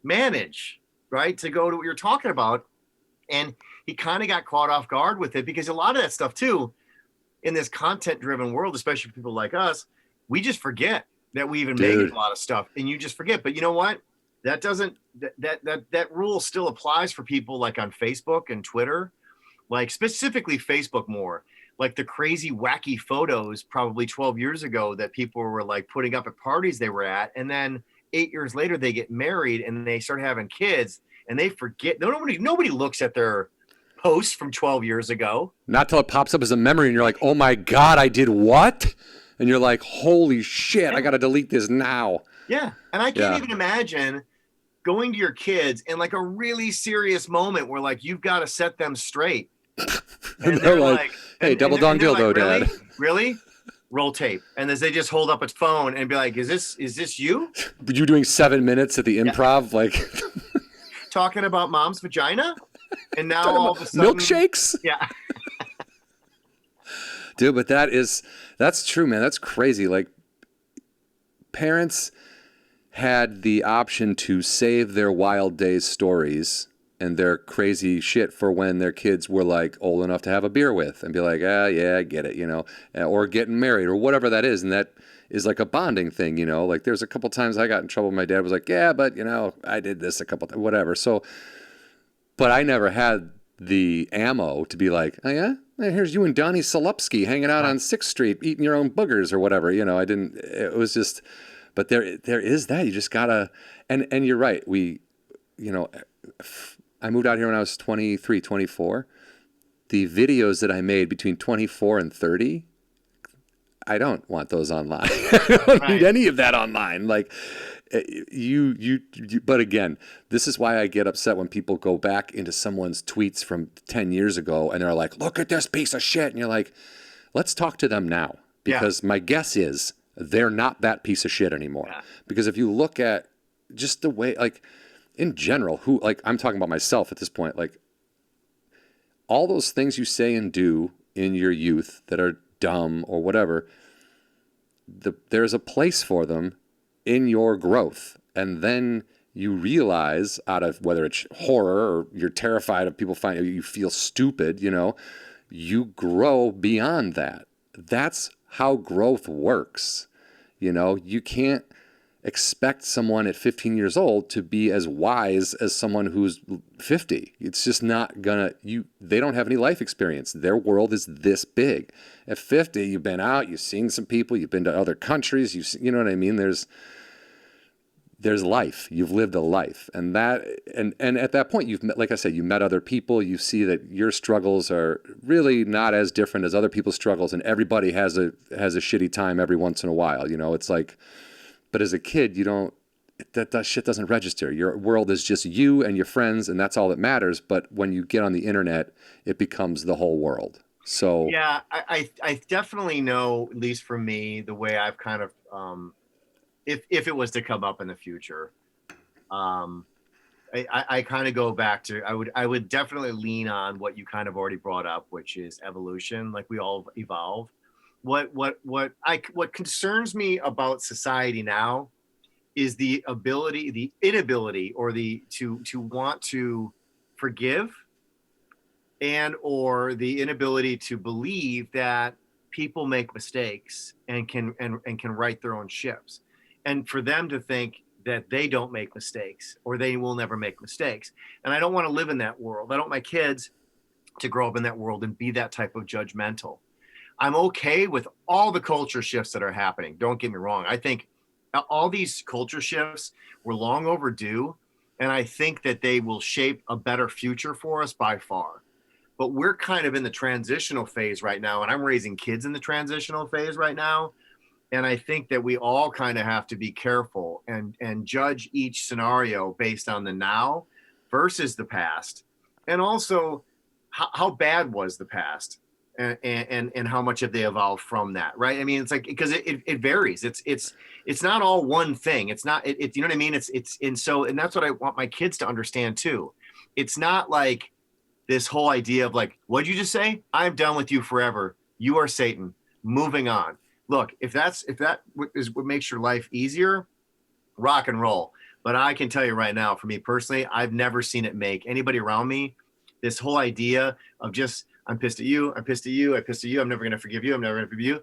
manage, right? To go to what you're talking about. And he kind of got caught off guard with it because a lot of that stuff too, in this content driven world, especially for people like us, we just forget that we even make a lot of stuff, and you just forget. But you know what? That doesn't, that rule still applies for people like on Facebook and Twitter, like specifically Facebook more. Like the crazy wacky photos probably 12 years ago that people were like putting up at parties they were at, and then 8 years later they get married and they start having kids and they forget. Nobody looks at their posts from 12 years ago. Not till it pops up as a memory and you're like, oh my God, I did what? And you're like, holy shit, I got to delete this now. Yeah. And I can't even imagine going to your kids in like a really serious moment where like you've got to set them straight. And they're like, hey, double dong dildo, like, Dad. Really? Roll tape. And as they just hold up its phone and be like, is this you? You doing 7 minutes at the Improv? Like talking about mom's vagina? And now all of a sudden milkshakes? Yeah. Dude, but that's true, man. That's crazy. Like parents had the option to save their wild days stories and their crazy shit for when their kids were like old enough to have a beer with and be like, yeah, I get it, or getting married or whatever that is. And that is like a bonding thing, like there's a couple times I got in trouble. My dad was like, yeah, but I did this a couple times, whatever. So, but I never had the ammo to be like, oh yeah, here's you and Donnie Solupski hanging out on 6th Street eating your own boogers or whatever. I didn't, it was just, but there is that. You just gotta, and you're right. I moved out here when I was 23, 24. The videos that I made between 24 and 30, I don't want those online. I don't need any of that online. Like you, but again, this is why I get upset when people go back into someone's tweets from 10 years ago and they're like, look at this piece of shit. And you're like, let's talk to them now. Because my guess is they're not that piece of shit anymore. Yeah. Because if you look at just the way, like in general, I'm talking about myself at this point, like all those things you say and do in your youth that are dumb or whatever, there's a place for them in your growth. And then you realize out of whether it's horror or you're terrified of people finding you feel stupid, you grow beyond that. That's how growth works. You can't expect someone at 15 years old to be as wise as someone who's 50. It's just not they don't have any life experience. Their world is this big. At 50, you've been out, you've seen some people, you've been to other countries, you know what I mean? There's life. You've lived a life. And at that point, you've met, like I said, you met other people. You see that your struggles are really not as different as other people's struggles. And everybody has a shitty time every once in a while. It's like, but as a kid, that shit doesn't register. Your world is just you and your friends, and that's all that matters. But when you get on the internet, it becomes the whole world. So yeah, I definitely know, at least for me, the way I've kind of, if it was to come up in the future, I kind of go back to, I would definitely lean on what you kind of already brought up, which is evolution. Like we all evolve. What concerns me about society now is the inability, or to want to forgive, and or the inability to believe that people make mistakes and can right their own ships. and for them to think that they don't make mistakes or they will never make mistakes. And I don't want to live in that world. I don't want my kids to grow up in that world and be that type of judgmental. I'm okay with all the culture shifts that are happening. Don't get me wrong. I think all these culture shifts were long overdue, and I think that they will shape a better future for us by far. But we're kind of in the transitional phase right now, and I'm raising kids in the transitional phase right now. And I think that we all kind of have to be careful and judge each scenario based on the now versus the past. And also, how bad was the past? And how much have they evolved from that, right? I mean, it's like, because it varies. It's not all one thing. It's not, you know what I mean? And that's what I want my kids to understand too. It's not like this whole idea of like, what'd you just say? I'm done with you forever. You are Satan. Moving on. Look, if that is what makes your life easier, rock and roll. But I can tell you right now, for me personally, I've never seen it make anybody around me, this whole idea of just, I'm pissed at you, I'm pissed at you, I'm pissed at you, I'm never going to forgive you, I'm never going to forgive you.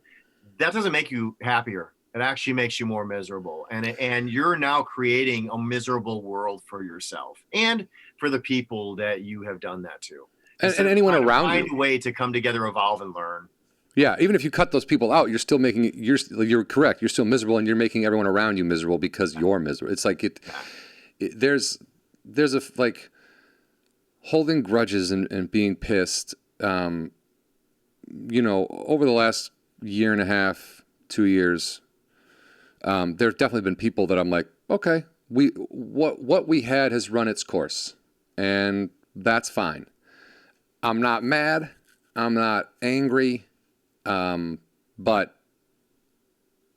That doesn't make you happier. It actually makes you more miserable. And you're now creating a miserable world for yourself and for the people that you have done that to. And anyone around you. Find a way to come together, evolve, and learn. Yeah, even if you cut those people out, you're still making, you're correct. You're still miserable, and you're making everyone around you miserable because you're miserable. It's like there's a like holding grudges and being pissed. Over the last year and a half, 2 years, there's definitely been people that I'm like, okay, what we had has run its course, and that's fine. I'm not mad. I'm not angry. But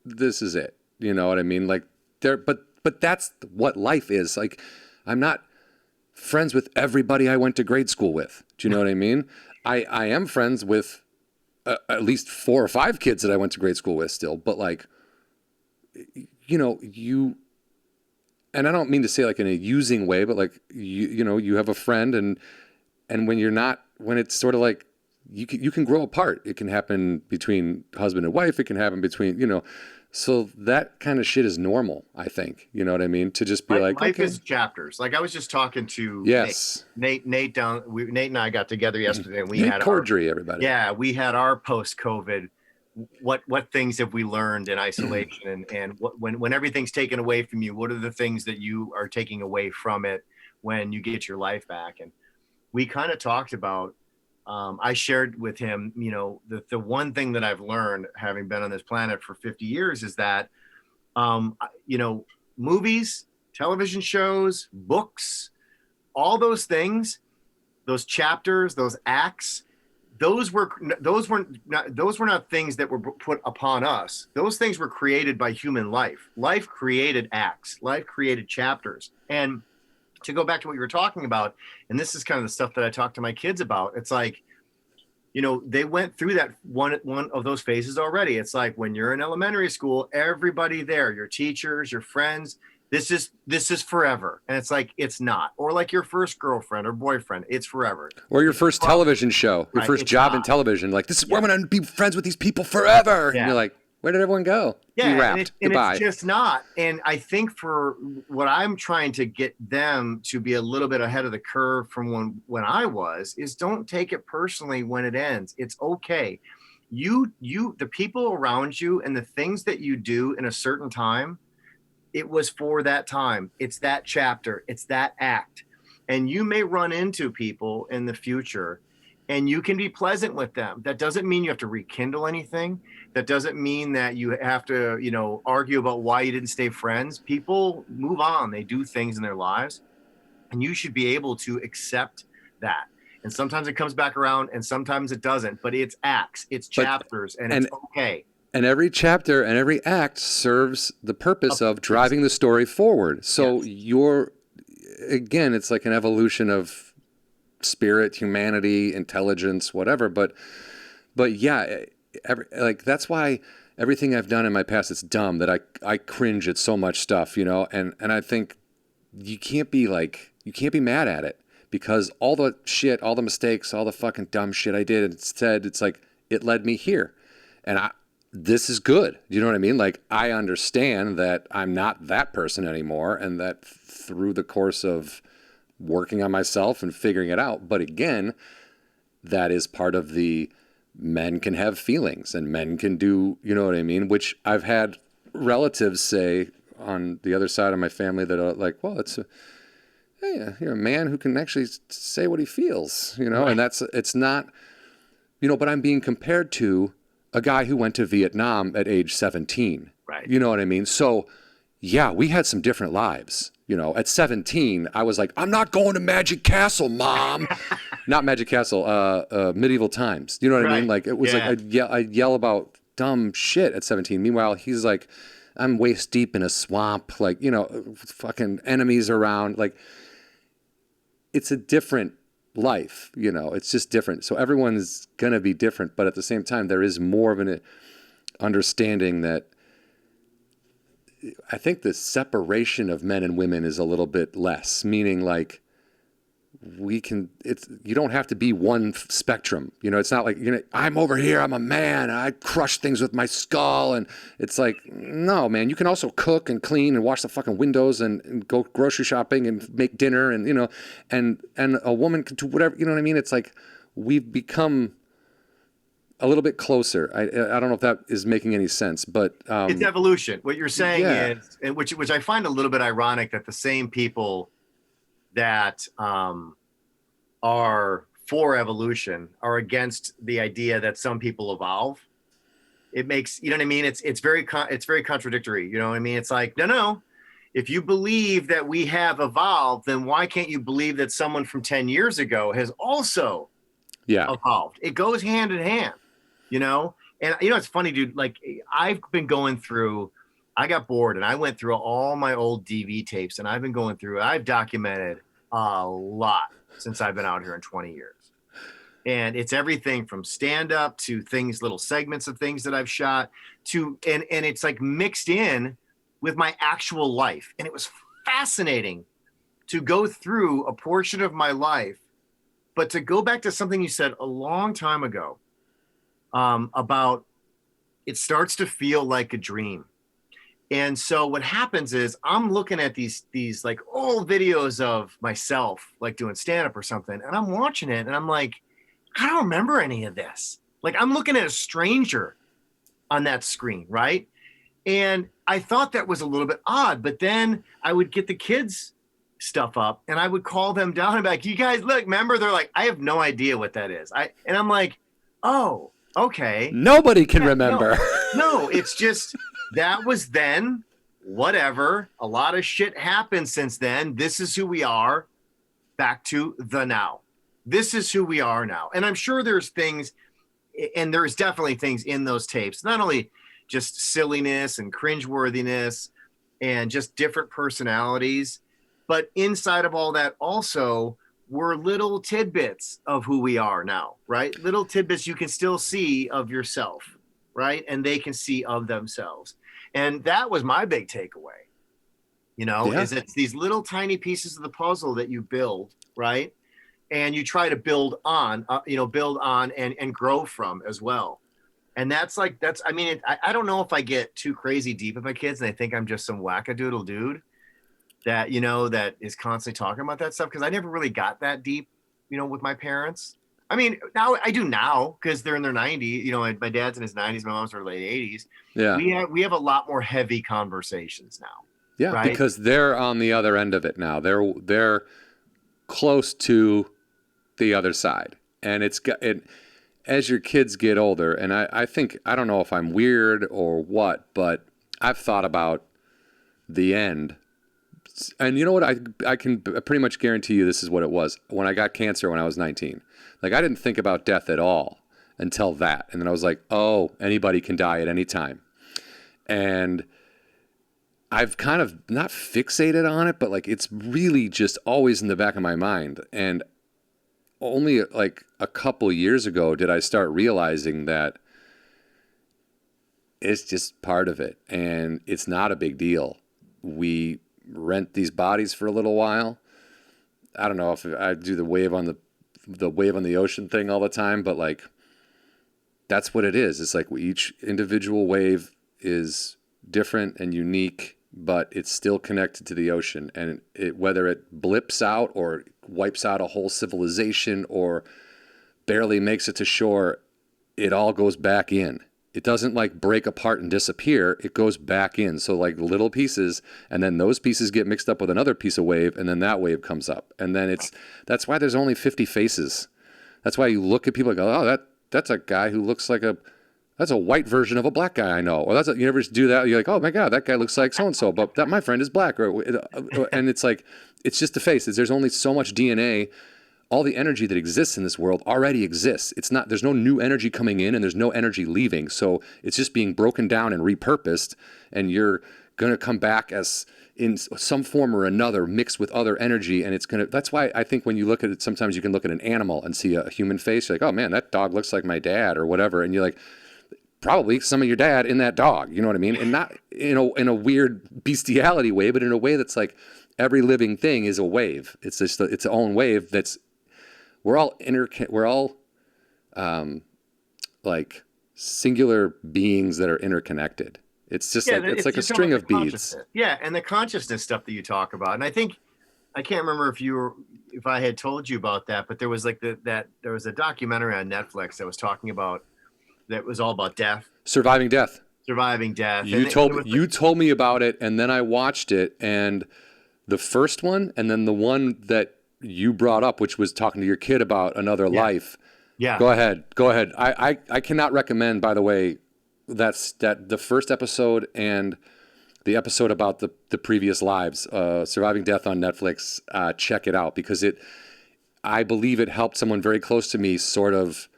this is it. You know what I mean? Like but that's what life is. Like, I'm not friends with everybody I went to grade school with. Do you know what I mean? I am friends with at least 4 or 5 kids that I went to grade school with still, but like, and I don't mean to say like in a using way, but like, you have a friend and when it's sort of like, you can grow apart. It can happen between husband and wife. It can happen between, so that kind of shit is normal, I think. You know what I mean? To just be life okay. is chapters. Like, I was just talking to Nate and I got together yesterday, and we had Cordry, everybody. Yeah, we had our post-COVID. What things have we learned in isolation, and when everything's taken away from you, what are the things that you are taking away from it when you get your life back? And we kind of talked about. I shared with him, the one thing that I've learned having been on this planet for 50 years is that, movies, television shows, books, all those things, those chapters, those acts, those were not things that were put upon us. Those things were created by human life. Life created acts. Life created chapters. And to go back to what you were talking about, and this is kind of the stuff that I talk to my kids about, it's like, they went through that one of those phases already. It's like when you're in elementary school, everybody there, your teachers, your friends, this is forever. And it's like, it's not. Or like your first girlfriend or boyfriend, it's forever. Or your first television show, your first job in television. Like, this is where I'm going to be friends with these people forever. Yeah. And you're like, where did everyone go? Yeah, wrapped. Goodbye. It's just not. And I think for what I'm trying to get them to be a little bit ahead of the curve from when I was, is don't take it personally when it ends. It's okay. The people around you and the things that you do in a certain time, it was for that time. It's that chapter. It's that act. And you may run into people in the future and you can be pleasant with them. That doesn't mean you have to rekindle anything. That doesn't mean that you have to, argue about why you didn't stay friends. People move on. They do things in their lives. And you should be able to accept that. And sometimes it comes back around and sometimes it doesn't. But it's acts, it's chapters, and it's okay. And every chapter and every act serves the purpose of driving the story forward. So again, it's like an evolution of spirit, humanity, intelligence, whatever. But yeah, that's why everything I've done in my past, it's dumb that I cringe at so much stuff, and I think you can't be mad at it because all the shit, all the mistakes, all the fucking dumb shit I did, instead it's like, it led me here. And this is good. You know what I mean? Like, I understand that I'm not that person anymore, and that through the course of working on myself and figuring it out. But again, that is part of the men can have feelings and men can do, you know what I mean? Which I've had relatives say on the other side of my family that are like, well, hey, you're a man who can actually say what he feels, you know? Right. And it's not, you know, but I'm being compared to a guy who went to Vietnam at age 17. Right. You know what I mean? So yeah, we had some different lives. You know, at 17, I was like, I'm not going to Magic Castle, Mom. Not Magic Castle, Medieval Times. You know what I mean? Like, it was like, I'd yell about dumb shit at 17. Meanwhile, he's like, I'm waist deep in a swamp, like, you know, fucking enemies around. Like, it's a different life, you know, it's just different. So everyone's going to be different. But at the same time, there is more of an understanding that I think the separation of men and women is a little bit less, meaning like you don't have to be one spectrum. You know, it's not like, you know, I'm over here, I'm a man, and I crush things with my skull. And it's like, no, man, you can also cook and clean and wash the fucking windows and go grocery shopping and make dinner and, you know, and a woman can do whatever, you know what I mean? It's like we've become a little bit closer. I don't know if that is making any sense, but it's evolution. What you're saying is, and which I find a little bit ironic, that the same people that are for evolution are against the idea that some people evolve. It makes, you know what I mean? It's very contradictory. You know what I mean? It's like, no. If you believe that we have evolved, then why can't you believe that someone from 10 years ago has also evolved? It goes hand in hand. You know, and you know, it's funny, dude, like I got bored and I went through all my old DV tapes and I've documented a lot since I've been out here in 20 years. And it's everything from stand up to little segments of things that I've shot to, and it's like mixed in with my actual life. And it was fascinating to go through a portion of my life, but to go back to something you said a long time ago. About it starts to feel like a dream. And so what happens is I'm looking at these like old videos of myself, like doing stand-up or something, and I'm watching it and I'm like, I don't remember any of this. Like I'm looking at a stranger on that screen, right? And I thought that was a little bit odd, but then I would get the kids stuff up and I would call them down and be like, you guys, look, remember? They're like, I have no idea what that is. And I'm like, oh, okay. Nobody can remember. No, it's just that was then, whatever. A lot of shit happened since then. This is who we are. Back to the now. This is who we are now. And I'm sure there's things, and there's definitely things in those tapes, not only just silliness and cringeworthiness and just different personalities, but inside of all that also were little tidbits of who we are now, right? Little tidbits you can still see of yourself, right? And they can see of themselves. And that was my big takeaway, you know, is it's these little tiny pieces of the puzzle that you build, right? And you try to build on and grow from as well. And I don't know if I get too crazy deep with my kids and they think I'm just some wackadoodle dude that, you know, that is constantly talking about that stuff. Cause I never really got that deep, you know, with my parents. I mean, now I do now because they're in their 90s, you know, my dad's in his 90s, my mom's in her late 80s. Yeah. We have a lot more heavy conversations now. Yeah. Right? Because they're on the other end of it now. They're close to the other side. And as your kids get older, and I think, I don't know if I'm weird or what, but I've thought about the end. And you know what? I can pretty much guarantee you this is what it was. When I got cancer when I was 19, like I didn't think about death at all until that. And then I was like, oh, anybody can die at any time. And I've kind of not fixated on it, but like it's really just always in the back of my mind. And only like a couple years ago did I start realizing that it's just part of it. And it's not a big deal. We rent these bodies for a little while. I don't know if I do the wave on the ocean thing all the time, but like that's what it is. It's like each individual wave is different and unique, but it's still connected to the ocean. And whether it blips out or wipes out a whole civilization or barely makes it to shore, it all goes back in. It doesn't like break apart and disappear. It goes back in. So like little pieces, and then those pieces get mixed up with another piece of wave, and then that wave comes up. And then that's why there's only 50 faces. That's why you look at people and go, oh, that's a guy who looks like that's a white version of a black guy I know. Or you never do that. You're like, oh my God, that guy looks like so-and-so, but my friend is black. And it's like, it's just a face. There's only so much DNA. All the energy that exists in this world already exists. There's no new energy coming in and there's no energy leaving. So it's just being broken down and repurposed, and you're going to come back as in some form or another mixed with other energy. And that's why I think when you look at it, sometimes you can look at an animal and see a human face. You're like, oh man, that dog looks like my dad or whatever. And you're like, probably some of your dad in that dog, you know what I mean? And not in a weird bestiality way, but in a way that's like every living thing is a wave. It's just its own wave we're all like singular beings that are interconnected. It's just it's like a string of beads. Yeah, and the consciousness stuff that you talk about. And I think I can't remember if I had told you about that, but there was like there was a documentary on Netflix that was talking about that was all about death. Surviving death. You told me about it, and then I watched it, and the first one, and then the one that you brought up, which was talking to your kid about another life. Yeah. Go ahead. I cannot recommend, by the way, that the first episode and the episode about the previous lives, Surviving Death on Netflix. Check it out, because I believe it helped someone very close to me sort of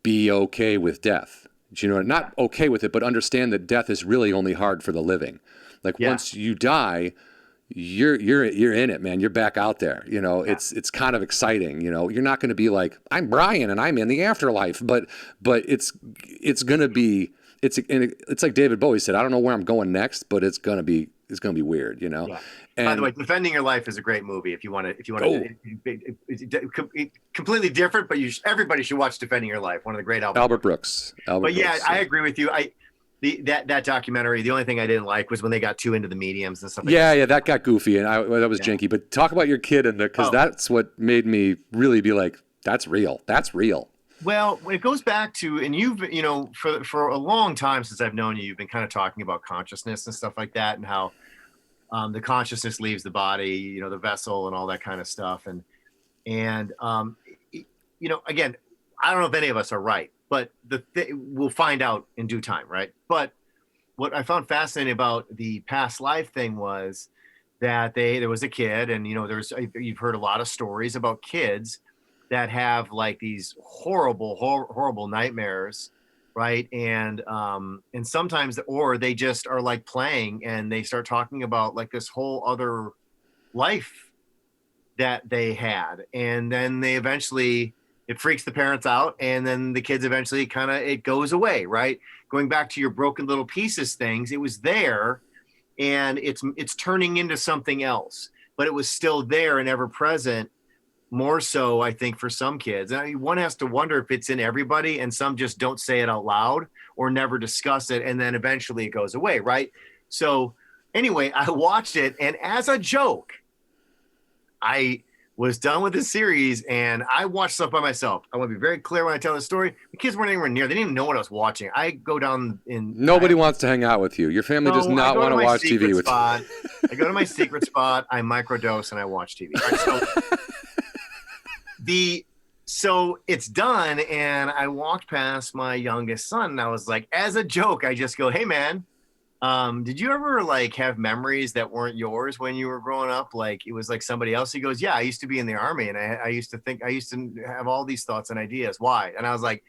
be okay with death. You know, not okay with it, but understand that death is really only hard for the living. Like once you die, you're in it, man. You're back out there. You know, it's kind of exciting. You know, you're not going to be like, I'm Bryan and I'm in the afterlife, but it's going to be, it's like David Bowie said, I don't know where I'm going next, but it's going to be weird, you know? Yeah. And, by the way, Defending Your Life is a great movie. If you want to, completely different, but everybody should watch Defending Your Life. One of the great Albert Brooks. I agree with you. That documentary, the only thing I didn't like was when they got too into the mediums and stuff like that. Yeah, that got goofy, and that was janky. But talk about your kid, because that's what made me really be like, that's real. That's real. Well, it goes back to, and for a long time since I've known you, you've been kind of talking about consciousness and stuff like that, and how the consciousness leaves the body, the vessel and all that kind of stuff. And again, I don't know if any of us are right, but we'll find out in due time, right? But what I found fascinating about the past life thing was that there was a kid, and you've heard a lot of stories about kids that have like these horrible nightmares, right? And sometimes, or they just are like playing and they start talking about like this whole other life that they had, and then they eventually, it freaks the parents out, and then the kids eventually it goes away, right? Going back to your broken little pieces things, it was there, and it's turning into something else, but it was still there and ever present. More so, I think, for some kids. I mean, one has to wonder if it's in everybody, and some just don't say it out loud or never discuss it, and then eventually it goes away, right? So anyway, I watched it, and as a joke, I was done with the series, and I watched stuff by myself. I want to be very clear when I tell the story. The kids weren't anywhere near. They didn't even know what I was watching. I go down in... Nobody wants to hang out with you. Your family does not want to watch TV with you. I go to my secret spot, I microdose, and I watch TV. Right? So it's done, and I walked past my youngest son, and I was like, as a joke, I just go, hey man, did you ever like have memories that weren't yours when you were growing up? Like it was like somebody else? He goes, yeah, I used to be in the Army, and I used to have all these thoughts and ideas. Why? And I was like,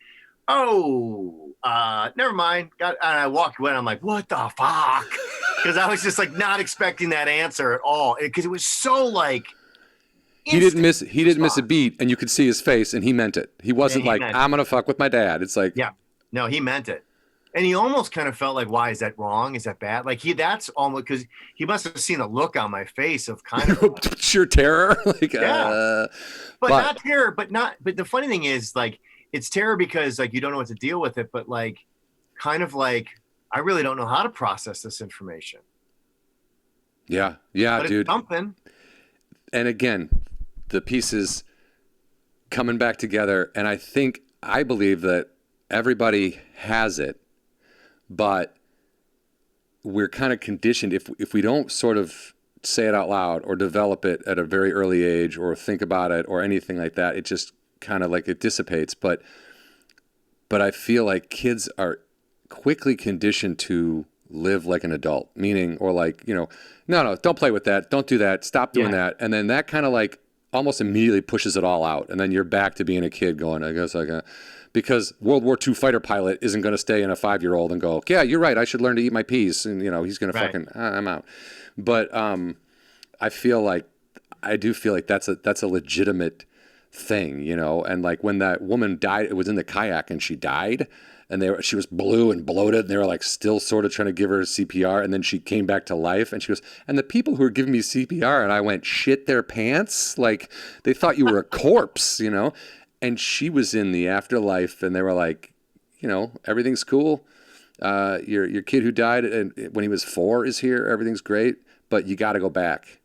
never mind. And I walked away, and I'm like, what the fuck? Because I was just like not expecting that answer at all, because it was so like... He didn't miss a beat, and you could see his face, and he meant it. He wasn't I'm gonna fuck with my dad. It's like, yeah, no, he meant it, and he almost kind of felt like, why is that wrong? Is that bad? Like that's almost, because he must have seen a look on my face of kind of sheer terror, but not terror, but the funny thing is, like, it's terror because like you don't know what to deal with it, but like kind of like I really don't know how to process this information. Yeah, but dude. It's something. And again, the pieces coming back together, and I believe that everybody has it, but we're kind of conditioned if we don't sort of say it out loud or develop it at a very early age or think about it or anything like that, it just kind of like it dissipates. But I feel like kids are quickly conditioned to live like an adult, meaning, or like, no, don't play with that. Don't do that. Stop doing that. And then that kind of like almost immediately pushes it all out. And then you're back to being a kid going, I guess because World War II fighter pilot isn't going to stay in a 5-year-old and go, yeah, you're right. I should learn to eat my peas. And, he's going to fucking, I'm out. But I do feel like that's a legitimate thing, and like when that woman died, it was in the kayak and she died, and she was blue and bloated, and they were like still sort of trying to give her CPR, and then she came back to life, and she goes, and the people who were giving me CPR, and I went, shit their pants, like they thought you were a corpse, and she was in the afterlife, and they were like, everything's cool, your kid who died when he was 4 is here, everything's great, but you got to go back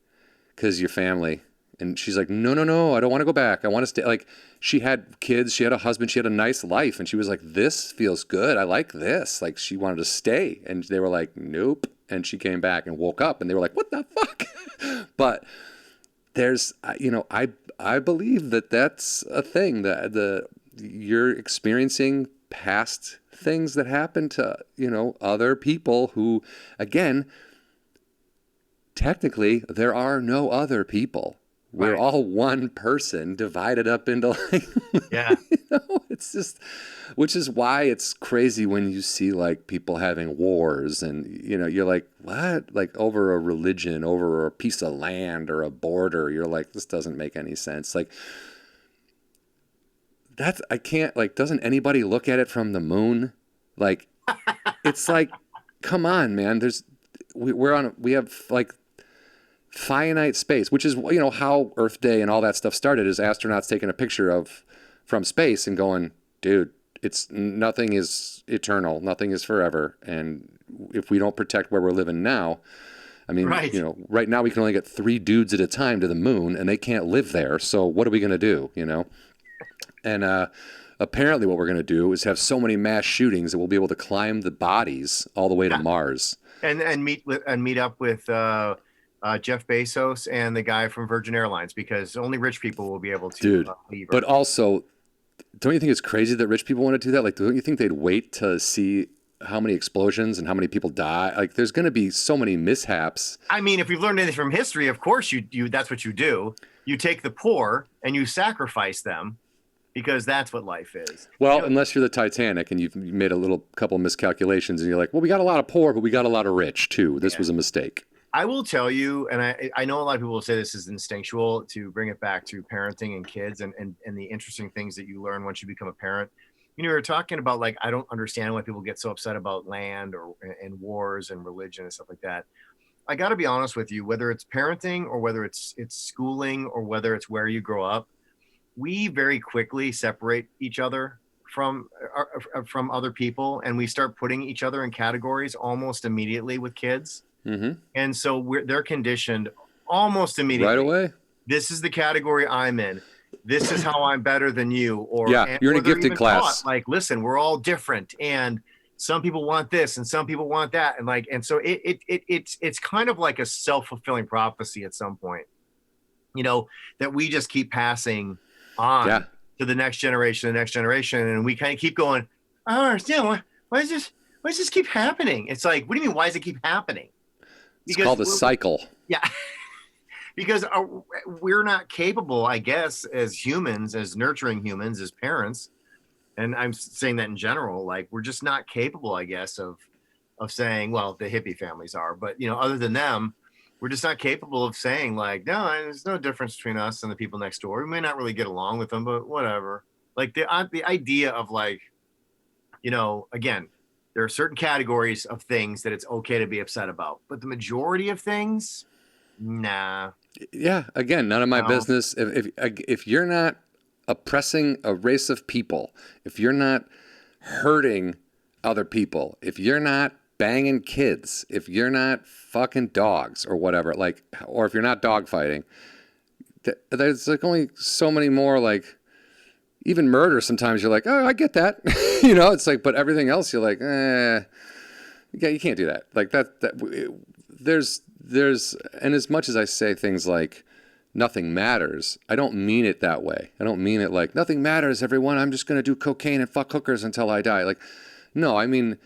because your family. And she's like, no, I don't want to go back. I want to stay. Like, she had kids, she had a husband, she had a nice life. And she was like, this feels good. I like this. Like, she wanted to stay. And they were like, nope. And she came back and woke up and they were like, what the fuck? But there's, I believe that that's a thing, that you're experiencing past things that happen to, other people who, again, technically, there are no other people. We're all one person divided up into like, it's just, which is why it's crazy when you see like people having wars and, you're like, what? Like over a religion, over a piece of land or a border. You're like, this doesn't make any sense. Like I can't, like, doesn't anybody look at it from the moon? Like, it's like, come on, man. We have like finite space, which is how Earth Day and all that stuff started, is astronauts taking a picture from space and going, dude, nothing is eternal, nothing is forever, and if we don't protect where we're living now, I mean, right now we can only get 3 dudes at a time to the moon, and they can't live there. So what are we going to do? And apparently, what we're going to do is have so many mass shootings that we'll be able to climb the bodies all the way to Mars, and meet up with Jeff Bezos and the guy from Virgin Airlines, because only rich people will be able to leave. But also, don't you think it's crazy that rich people want to do that? Like, don't you think they'd wait to see how many explosions and how many people die? Like, there's going to be so many mishaps. I mean, if we've learned anything from history, of course you that's what you do. You take the poor and you sacrifice them, because that's what life is. Well, unless you're the Titanic and you've made a couple miscalculations and you're like, well, we got a lot of poor, but we got a lot of rich too. This was a mistake. I will tell you, and I know a lot of people will say this is instinctual, to bring it back to parenting and kids and the interesting things that you learn once you become a parent. We were talking about, like, I don't understand why people get so upset about land and wars and religion and stuff like that. I got to be honest with you, whether it's parenting or whether it's schooling or whether it's where you grow up, we very quickly separate each other from other people, and we start putting each other in categories almost immediately with kids. Mm-hmm. And so they're conditioned almost immediately. Right away. This is the category I'm in. This is how I'm better than you. Or you're in a gifted class. Like, listen, we're all different, and some people want this and some people want that, and so it's kind of like a self-fulfilling prophecy at some point, that we just keep passing on to the next generation, and we kind of keep going, I don't understand, why does this keep happening? It's like, what do you mean, why does it keep happening? It's called a cycle. Yeah. Because we're not capable, I guess, as humans, as nurturing humans, as parents, and I'm saying that in general, like, we're just not capable, I guess, of saying, well, the hippie families are, but, other than them, we're just not capable of saying, like, no, there's no difference between us and the people next door. We may not really get along with them, but whatever. Like, the idea of, like, again, there are certain categories of things that it's okay to be upset about, but the majority of things, nah. Yeah. Again, none of my business. If you're not oppressing a race of people, if you're not hurting other people, if you're not banging kids, if you're not fucking dogs or whatever, like, or if you're not dog fighting, there's like only so many more, like, even murder. Sometimes you're like, oh, I get that. It's like, but everything else you're like, yeah, you can't do that. Like there's, and as much as I say things like nothing matters, I don't mean it that way. I don't mean it like nothing matters, everyone. I'm just going to do cocaine and fuck hookers until I die. Like, no, I mean,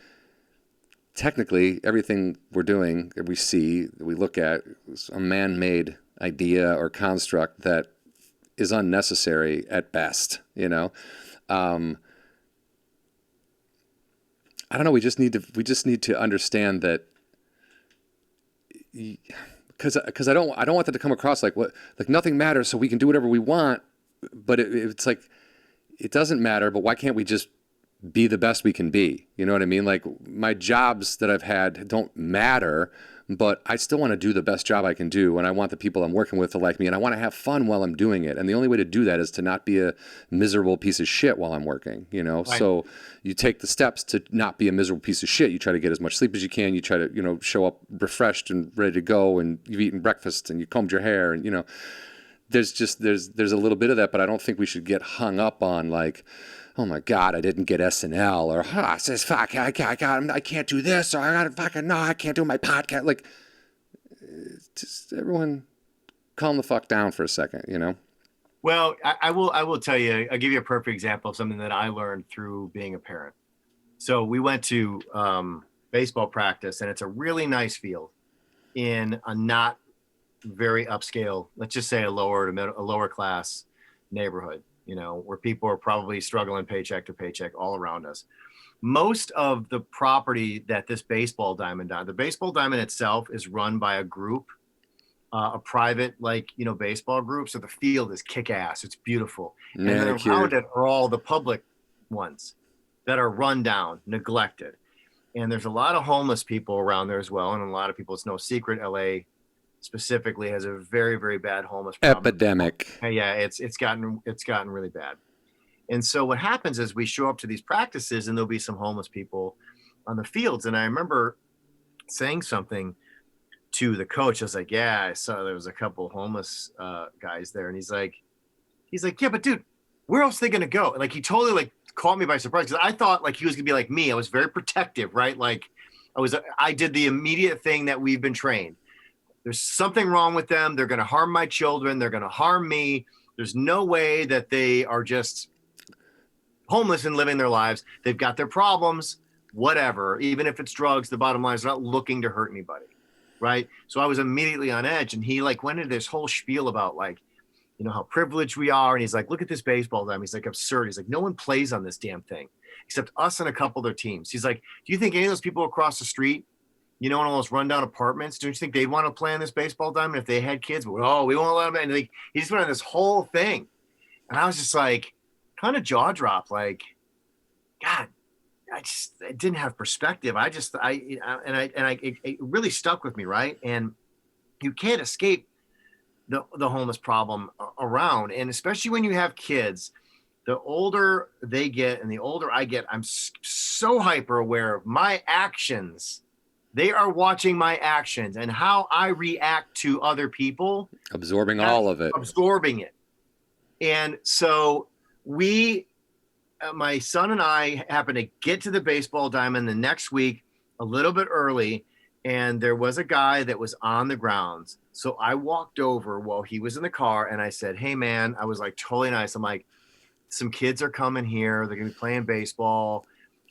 technically everything we're doing, we see, we look at, is a man-made idea or construct that is unnecessary at best. I don't know. We just need to understand that, because I don't want that to come across like nothing matters, so we can do whatever we want. But it's like, it doesn't matter. But why can't we just be the best we can be? You know what I mean? Like, my jobs that I've had don't matter, but I still want to do the best job I can do, and I want the people I'm working with to like me, and I want to have fun while I'm doing it. And the only way to do that is to not be a miserable piece of shit while I'm working, Right. So you take the steps to not be a miserable piece of shit. You try to get as much sleep as you can. You try to, show up refreshed and ready to go, and you've eaten breakfast and you combed your hair, and, there's a little bit of that, but I don't think we should get hung up on like, oh my God, I didn't get SNL, or says fuck, I can't do this, or I can't do my podcast. Like, just everyone calm the fuck down for a second, Well, I will tell you, I'll give you a perfect example of something that I learned through being a parent. So we went to baseball practice, and it's a really nice field in a not very upscale, let's just say a lower class neighborhood, where people are probably struggling paycheck to paycheck all around us. Most of the property that this baseball diamond on, the baseball diamond itself is run by a group, a private, baseball group. So the field is kick ass. It's beautiful. And then around it are all the public ones that are run down, neglected. And there's a lot of homeless people around there as well. And a lot of people, it's no secret, LA specifically has a very, very bad homeless problem. Epidemic. Yeah, it's gotten really bad. And so what happens is we show up to these practices, and there'll be some homeless people on the fields. And I remember saying something to the coach. I was like, yeah, I saw there was a couple homeless guys there. And he's like, yeah, but dude, where else are they going to go? Like, he totally caught me by surprise, because I thought he was going to be like me. I was very protective, right? Like, I did the immediate thing that we've been trained. There's something wrong with them. They're going to harm my children. They're going to harm me. There's no way that they are just homeless and living their lives. They've got their problems, whatever. Even if it's drugs, the bottom line is they're not looking to hurt anybody, right? So I was immediately on edge, and he went into this whole spiel about how privileged we are. And he's like, look at this baseball diamond. He's like, absurd. He's like, no one plays on this damn thing except us and a couple of their teams. He's like, do you think any of those people across the street, in all those rundown apartments, don't you think they'd want to play on this baseball diamond if they had kids? But, we won't let them in. And he just went on this whole thing. And I was just like, kind of jaw dropped, like, God, I didn't have perspective. It really stuck with me, right? And you can't escape the homeless problem around. And especially when you have kids, the older they get and the older I get, I'm so hyper aware of my actions. They are watching my actions and how I react to other people. Absorbing all of it. Absorbing it. And so my son and I happened to get to the baseball diamond the next week a little bit early, and there was a guy that was on the grounds. So I walked over while he was in the car, and I said, hey, man, I was totally nice. I'm like, some kids are coming here. They're going to be playing baseball.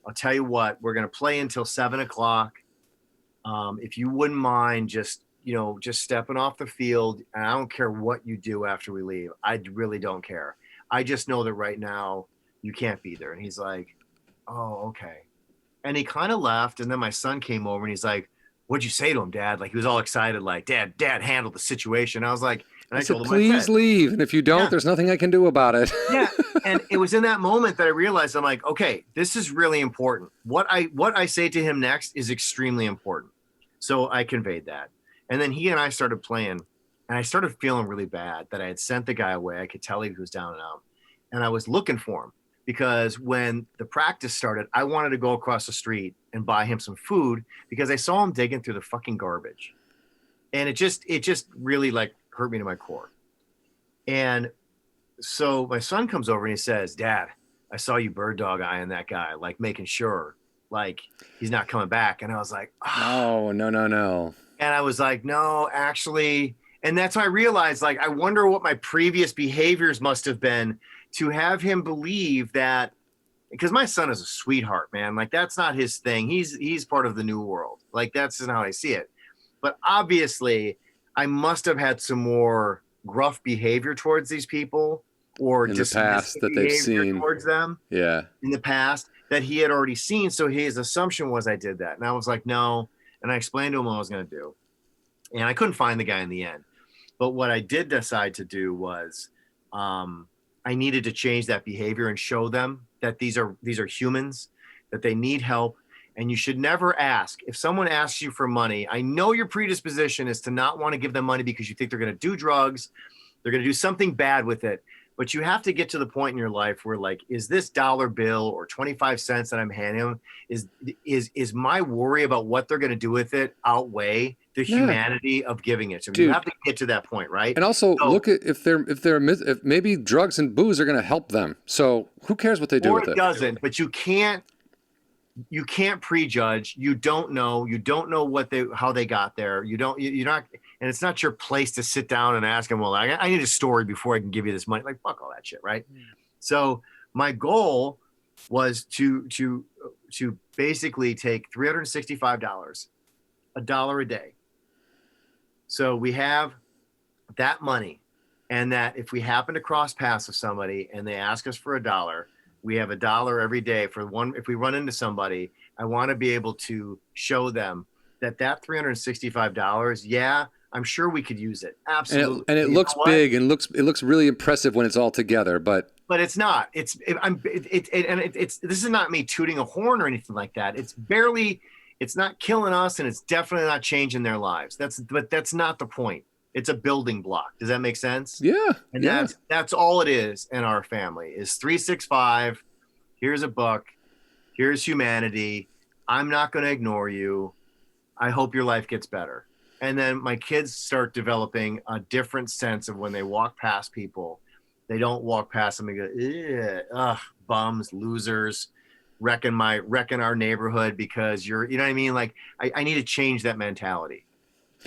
I'll tell you what, we're going to play until 7:00. If you wouldn't mind just stepping off the field, and I don't care what you do after we leave. I really don't care. I just know that right now you can't be there. And he's like, oh, okay. And he kind of left. And then my son came over, and he's like, what'd you say to him, Dad? He was all excited, like, Dad handled the situation. I was like, and I told him, please leave. And if you don't, there's nothing I can do about it. Yeah. And it was in that moment that I realized, I'm like, okay, this is really important. What I say to him next is extremely important. So I conveyed that. And then he and I started playing, and I started feeling really bad that I had sent the guy away. I could tell he was down and out. and I was looking for him because when the practice started, I wanted to go across the street and buy him some food because I saw him digging through the fucking garbage. And it just really like hurt me to my core. And so my son comes over and he says, Dad, I saw you bird dog eyeing that guy, like making sure like he's not coming back. And I was like, oh, no. And I was like, no, actually. And that's when I realized, like, I wonder what my previous behaviors must have been to have him believe that, because my son is a sweetheart, man. Like, that's not his thing. He's part of the new world. Like, that's just how I see it. But obviously, I must have had some more gruff behavior towards these people, or in just the past that they've seen towards them. Yeah. In the past that he had already seen. So his assumption was I did that. And I was like, no. And I explained to him what I was going to do. And I couldn't find the guy in the end. But what I did decide to do was I needed to change that behavior and show them that these are humans, that they need help. And you should never ask. If someone asks you for money, I know your predisposition is to not want to give them money because you think they're going to do drugs. They're going to do something bad with it. But you have to get to the point in your life where, like, is this dollar bill or 25 cents that I'm handing them, is my worry about what they're going to do with it outweigh the humanity of giving it to them? You have to get to that point, right? And also look at if maybe drugs and booze are going to help them. So who cares what they do with it? Or it doesn't, but you can't prejudge. You don't know how they got there. You're not, and it's not your place to sit down and ask them, well, I need a story before I can give you this money. Like, fuck all that shit, right? So my goal was to basically take $365, $1 a day. So we have that money, and that if we happen to cross paths with somebody and they ask us for $1, we have $1 every day for one. If we run into somebody, I want to be able to show them that $365, yeah, I'm sure we could use it. Absolutely. And it looks big and it looks really impressive when it's all together, but it's not. This is not me tooting a horn or anything like that. It's not killing us, and it's definitely not changing their lives. But that's not the point. It's a building block. Does that make sense? Yeah. And that's all it is in our family is 365. Here's a buck. Here's humanity. I'm not going to ignore you. I hope your life gets better. And then my kids start developing a different sense of when they walk past people. They don't walk past them and go, ugh, bums, losers, wrecking our neighborhood because you know what I mean? Like, I need to change that mentality.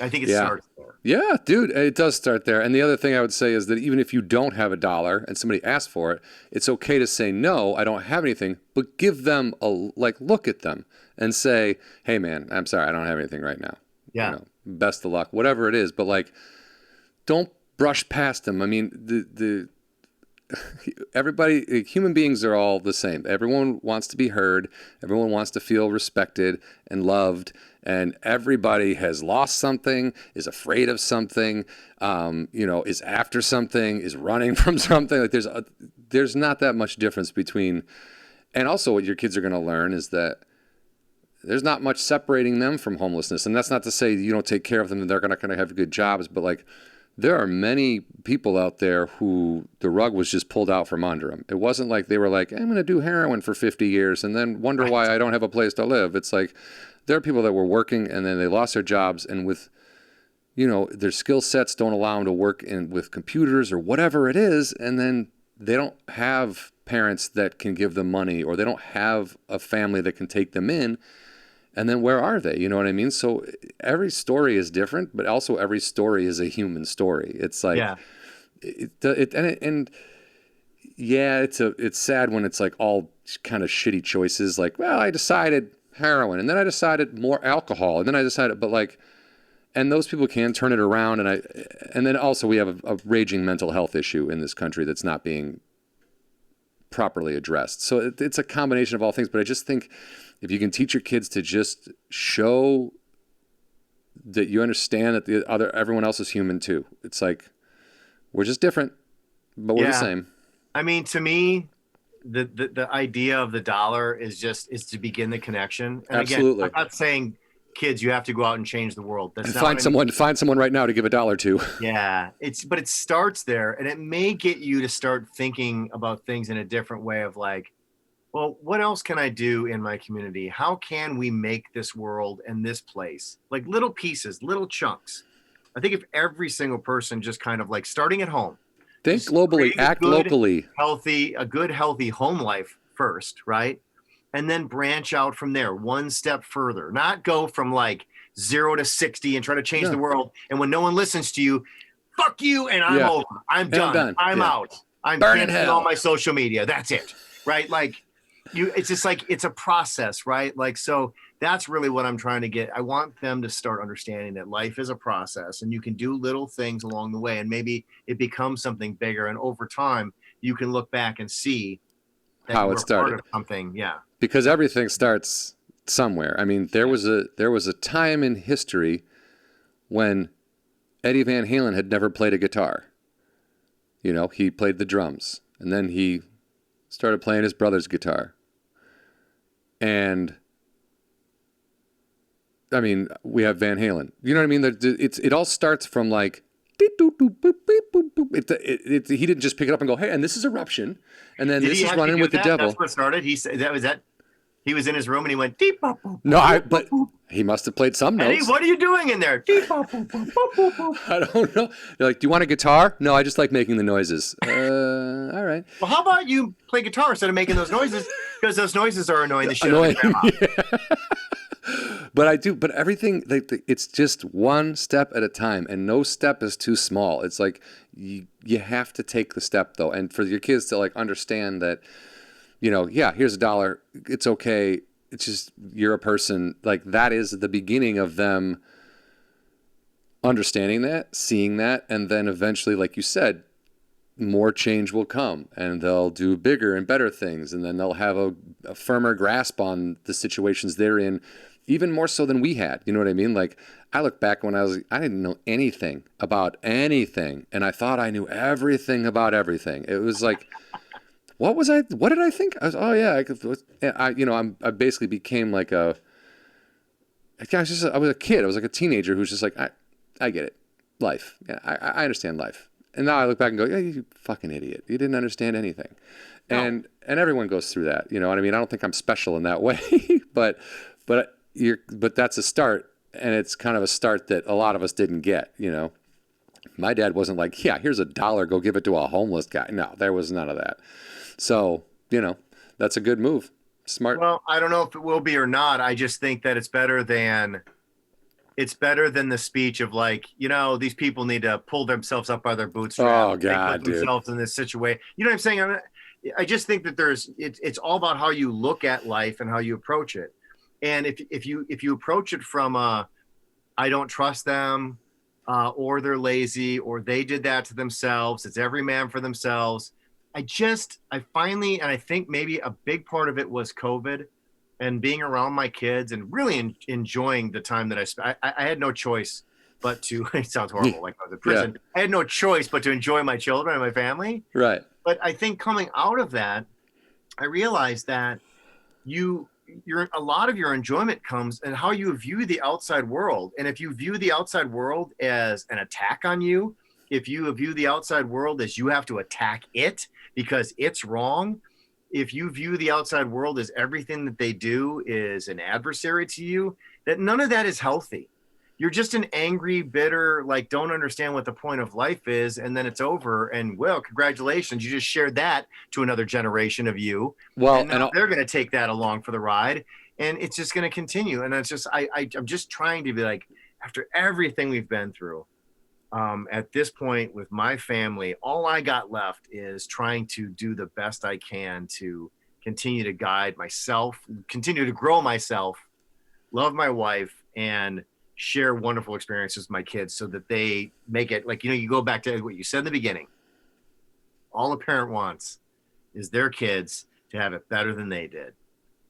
I think it starts there. Yeah, dude, it does start there. And the other thing I would say is that even if you don't have $1 and somebody asks for it, it's okay to say, no, I don't have anything, but give them look at them and say, hey man, I'm sorry, I don't have anything right now. Yeah. You know, best of luck, whatever it is. But like, don't brush past them. I mean, everybody, human beings are all the same. Everyone wants to be heard. Everyone wants to feel respected and loved. And everybody has lost something, is afraid of something, is after something, is running from something. Like there's not that much difference between. And also, what your kids are going to learn is that there's not much separating them from homelessness. And that's not to say you don't take care of them and they're not going to have good jobs, but like, there are many people out there who the rug was just pulled out from under them. It wasn't like they were like, I'm going to do heroin for 50 years and then wonder why I don't have a place to live. It's like there are people that were working and then they lost their jobs, and with, their skill sets don't allow them to work with computers or whatever it is, and then they don't have parents that can give them money, or they don't have a family that can take them in. And then where are they? You know what I mean? So every story is different, but also every story is a human story. It's like, it's sad when it's like all kind of shitty choices. Like, well, I decided heroin, and then I decided more alcohol, and then I decided, but like, and those people can turn it around. And then also we have a raging mental health issue in this country that's not being properly addressed. So it's a combination of all things, but I just think, if you can teach your kids to just show that you understand that everyone else is human too. It's like, we're just different, but we're the same. I mean, to me, the idea of the dollar is to begin the connection. And Absolutely. again, I'm not saying kids, you have to go out and change the world. That's And not find someone right now to give $1 to. Yeah, but it starts there, and it may get you to start thinking about things in a different way of like, well, what else can I do in my community? How can we make this world and this place like little pieces, little chunks? I think if every single person just kind of like starting at home, think globally, act locally, a good, healthy home life first, right? And then branch out from there one step further, not go from like 0 to 60 and try to change the world. And when no one listens to you, fuck you. And I'm over. I'm done. I'm out. I'm canceling all my social media. That's it. Right. Like it's just like, it's a process, right? Like, so that's really what I'm trying to get. I want them to start understanding that life is a process and you can do little things along the way. And maybe it becomes something bigger. And over time, you can look back and see that how it started. Part of something. Yeah. Because everything starts somewhere. I mean, there was a time in history when Eddie Van Halen had never played a guitar. You know, he played the drums, and then he started playing his brother's guitar. And I mean, we have Van Halen. You know what I mean? It all starts from like, he didn't just pick it up and go, hey, and this is Eruption, and then this is Running with the Devil. That's what started. He said that. He was in his room and he went deep. No, but he must have played some notes. What are you doing in there? Deep. I don't know. They're like, do you want a guitar? No, I just like making the noises. All right. Well, how about you play guitar instead of making those noises? Because those noises are annoying the shit out of grandma. Yeah. But everything, like, it's just one step at a time, and no step is too small. It's like you have to take the step, though, and for your kids to like understand that, you know, yeah, here's $1. It's okay. It's just you're a person. Like, that is the beginning of them understanding that, seeing that, and then eventually, like you said, more change will come, and they'll do bigger and better things, and then they'll have a firmer grasp on the situations they're in, even more so than we had. You know what I mean? Like, I look back when I didn't know anything about anything, and I thought I knew everything about everything. It was like, what did I think? I basically became like I was a kid. I was like a teenager who's just like, I get it. Life. Yeah, I understand life. And now I look back and go, yeah, you fucking idiot. You didn't understand anything. No. And everyone goes through that. You know what I mean? I don't think I'm special in that way, but that's a start, and it's kind of a start that a lot of us didn't get, you know. My dad wasn't like, yeah, here's $1, go give it to a homeless guy. No, there was none of that. So, you know, that's a good move. Smart. Well, I don't know if it will be or not. I just think that it's better than the speech of like, you know, these people need to pull themselves up by their bootstraps. Oh God, put themselves in this situation. You know what I'm saying? I just think that it's all about how you look at life and how you approach it. And if you approach it from I don't trust them, or they're lazy, or they did that to themselves, it's every man for themselves. I finally, and I think maybe a big part of it was COVID and being around my kids and really enjoying the time that I spent. I had no choice but to, it sounds horrible, like I was in prison. Yeah. I had no choice but to enjoy my children and my family. Right. But I think coming out of that, I realized that a lot of your enjoyment comes in how you view the outside world. And if you view the outside world as an attack on you, if you view the outside world as you have to attack it because it's wrong, if you view the outside world as everything that they do is an adversary to you, that none of that is healthy. You're just an angry, bitter, like, don't understand what the point of life is, and then it's over. And well, congratulations, you just shared that to another generation of you. Well, and now they're going to take that along for the ride, and it's just going to continue. And it's just, I'm just trying to be like, after everything we've been through, at this point with my family, all I got left is trying to do the best I can to continue to guide myself, continue to grow myself, love my wife, and share wonderful experiences with my kids so that they make it, like, you know, you go back to what you said in the beginning. All a parent wants is their kids to have it better than they did.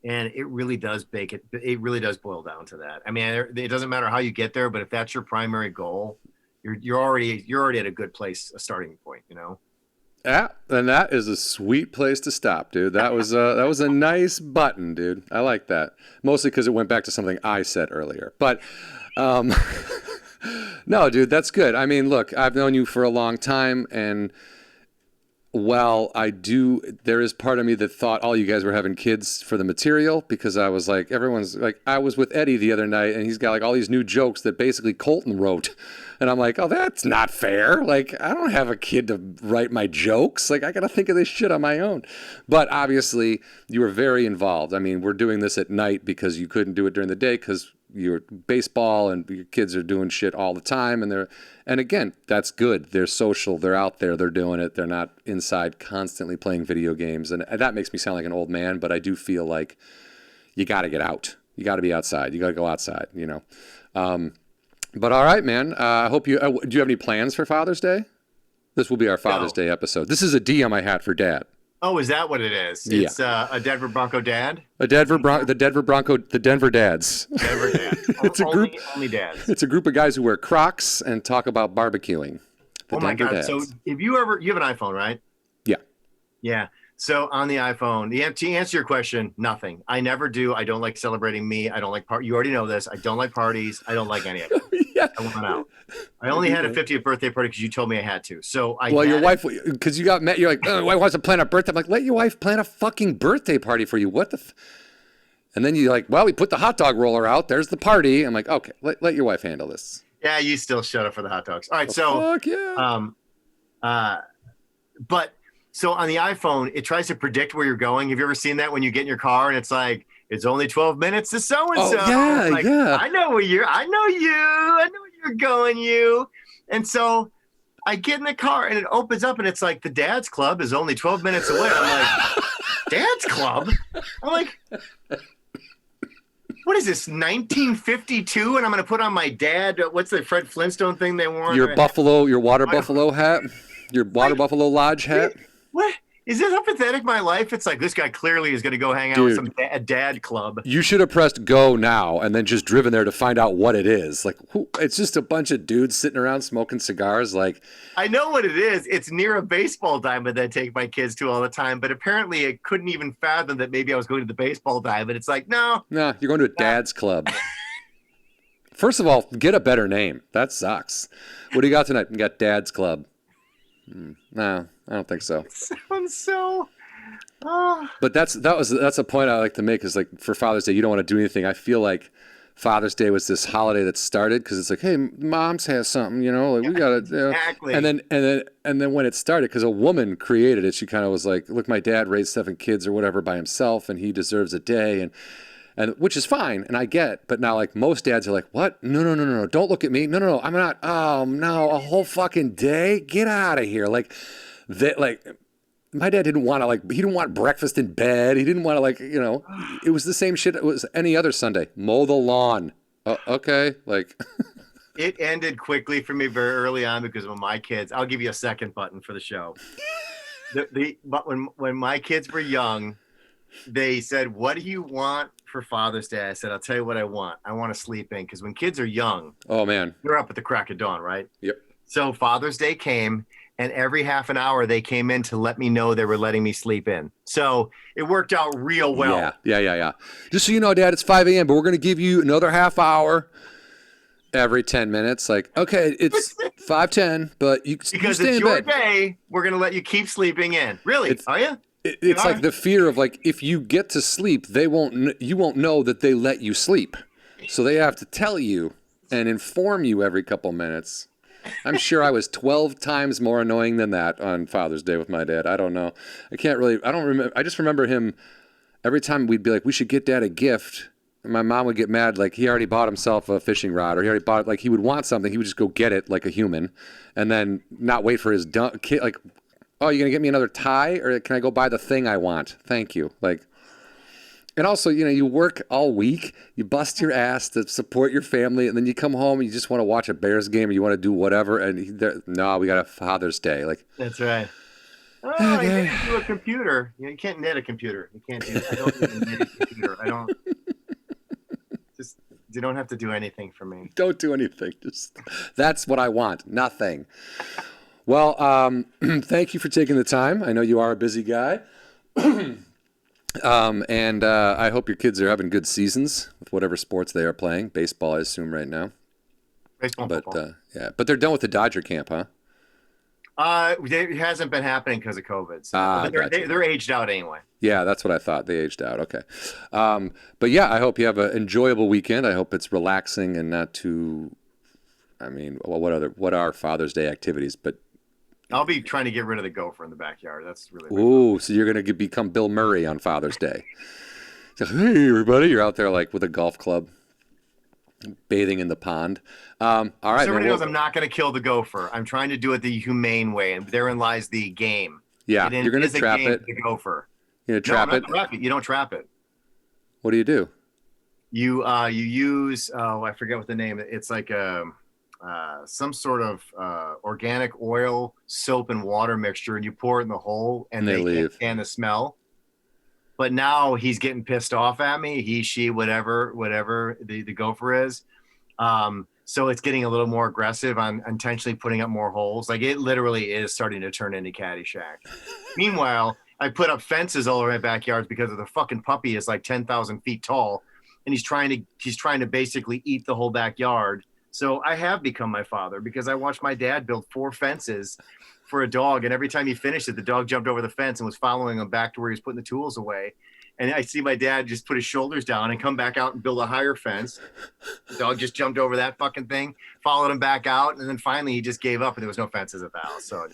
And it really does it really does boil down to that. I mean, it doesn't matter how you get there, but if that's your primary goal, you're already at a good place, a starting point, you know? Yeah, and that is a sweet place to stop, dude. That was a nice button, dude. I like that. Mostly because it went back to something I said earlier. But no, dude, that's good. I mean, look, I've known you for a long time, and while there is part of me that thought all you guys were having kids for the material, because I was like, everyone's like, I was with Eddie the other night and he's got like all these new jokes that basically Colton wrote. And I'm like, oh, that's not fair. Like, I don't have a kid to write my jokes. Like, I got to think of this shit on my own. But obviously, you were very involved. I mean, we're doing this at night because you couldn't do it during the day because you're baseball and your kids are doing shit all the time. And again, that's good. They're social. They're out there. They're doing it. They're not inside constantly playing video games. And that makes me sound like an old man, but I do feel like you got to get out. You got to be outside. You got to go outside, you know. But all right, man. I hope you. Do you have any plans for Father's Day? This will be our Father's Day episode. This is a D on my hat for Dad. Oh, is that what it is? Yeah. It's a Denver Bronco dad. The Denver Dads. Denver dad. It's a group. Only dads. It's a group of guys who wear Crocs and talk about barbecuing. The my Denver God! Dads. So, if you have an iPhone, right? Yeah. Yeah. So on the iPhone, to answer your question, nothing. I never do. I don't like celebrating me. I don't like You already know this. I don't like parties. I don't like any of it. Yeah. I went out. I only had a 50th birthday party because you told me I had to. So your wife, because you got met, you're like, oh, my wife wants to plan a birthday. I'm like, let your wife plan a fucking birthday party for you. What the? And then you're like, well, we put the hot dog roller out. There's the party. I'm like, okay, let your wife handle this. Yeah, you still shut up for the hot dogs. All right, fuck yeah. But so on the iPhone, it tries to predict where you're going. Have you ever seen that when you get in your car and it's like, it's only 12 minutes to so and so? Yeah, like, yeah. I know where you're going, you. And so I get in the car and it opens up and it's like the Dad's Club is only 12 minutes away. I'm like, Dad's Club? I'm like, what is this, 1952? And I'm going to put on my dad, what's the Fred Flintstone thing they wore? Your water buffalo hat? Your water buffalo lodge hat? What? Is this how pathetic my life? It's like, this guy clearly is going to go hang out with some dad club. You should have pressed go now and then just driven there to find out what it is. Like, it's just a bunch of dudes sitting around smoking cigars. Like, I know what it is. It's near a baseball diamond that I take my kids to all the time. But apparently I couldn't even fathom that maybe I was going to the baseball diamond. It's like, no, you're going to a dad's club. First of all, get a better name. That sucks. What do you got tonight? You got Dad's Club. No, I don't think so. It sounds so. But that's a point I like to make is like for Father's Day, you don't want to do anything. I feel like Father's Day was this holiday that started because it's like, hey, Mom's has something, you know, like we got to. Exactly. And then when it started, because a woman created it, she kind of was like, look, my dad raised 7 kids or whatever by himself, and he deserves a day, and which is fine, and I get, but now like most dads are like, what? No, don't look at me. No, I'm not. Oh no, a whole fucking day? Get out of here! Like, my dad didn't want to he didn't want breakfast in bed. He didn't want to it was the same shit. It was any other Sunday. Mow the lawn. Okay, like. It ended quickly for me very early on because of my kids. I'll give you a second button for the show. But when my kids were young, they said, what do you want for Father's Day? I said, I'll tell you what I want. I want to sleep in. Because when kids are young, oh man, they're up at the crack of dawn, right? Yep. So Father's Day came, and every half an hour they came in to let me know they were letting me sleep in. So it worked out real well. Yeah. Just so you know, Dad, it's 5 a.m., but we're going to give you another half hour every 10 minutes. Like, okay, it's 5:10, but you because you stay it's in your bed. day, we're going to let you keep sleeping in. Really? Are you? It's like the fear of like, if you get to sleep, you won't know that they let you sleep. So they have to tell you and inform you every couple minutes. I'm sure I was 12 times more annoying than that on Father's Day with my dad. I don't know. I don't remember. I just remember him every time we'd be like, we should get Dad a gift. And my mom would get mad. Like he already bought himself a fishing rod, or he already bought it. Like he would want something. He would just go get it like a human and then not wait for his kid. Like, oh, you're going to get me another tie, or can I go buy the thing I want? Thank you. Like, and also, you work all week, you bust your ass to support your family, and then you come home and you just want to watch a Bears game, or you want to do whatever, and no, we got a Father's Day. Like, that's right. Oh, I can't do a computer. You can't knit a computer. You can't do. I don't even knit a computer. I don't. Just you don't have to do anything for me. Don't do anything. Just that's what I want. Nothing. Well, thank you for taking the time. I know you are a busy guy. And I hope your kids are having good seasons with whatever sports they are playing. Baseball, I assume, right now. Baseball, but football. But they're done with the Dodger camp, huh? It hasn't been happening because of COVID. So they're aged out anyway. Yeah, that's what I thought. They aged out. Okay. But yeah, I hope you have an enjoyable weekend. I hope it's relaxing and not too. I mean, well, what are Father's Day activities? But I'll be trying to get rid of the gopher in the backyard. That's really. Ooh, so you're gonna become Bill Murray on Father's Day. So, hey, everybody, you're out there like with a golf club, bathing in the pond. All right, everybody knows I'm not going to kill the gopher. I'm trying to do it the humane way, and therein lies the game. Yeah, you're going to trap it. The gopher. You're going to trap it? Trap it. You don't trap it. What do you do? You use I forget what the name. It's like some sort of organic oil, soap, and water mixture, and you pour it in the hole, and they leave. Can't stand the smell. But now he's getting pissed off at me. He, she, whatever the gopher is. So it's getting a little more aggressive on intentionally putting up more holes. Like it literally is starting to turn into Caddyshack. Meanwhile, I put up fences all over my backyard because of the fucking puppy is like 10,000 feet tall, and he's trying to basically eat the whole backyard. So I have become my father because I watched my dad build 4 fences for a dog, and every time he finished it, the dog jumped over the fence and was following him back to where he was putting the tools away. And I see my dad just put his shoulders down and come back out and build a higher fence. The dog just jumped over that fucking thing, followed him back out, and then finally he just gave up, and there was no fences at the house. So,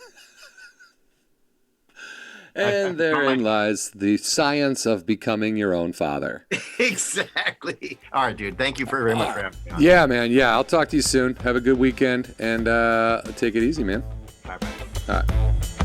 and therein lies the science of becoming your own father. Exactly. All right, dude. Thank you very much for having me on. Yeah, man. Yeah, I'll talk to you soon. Have a good weekend, and take it easy, man. Bye-bye. All right.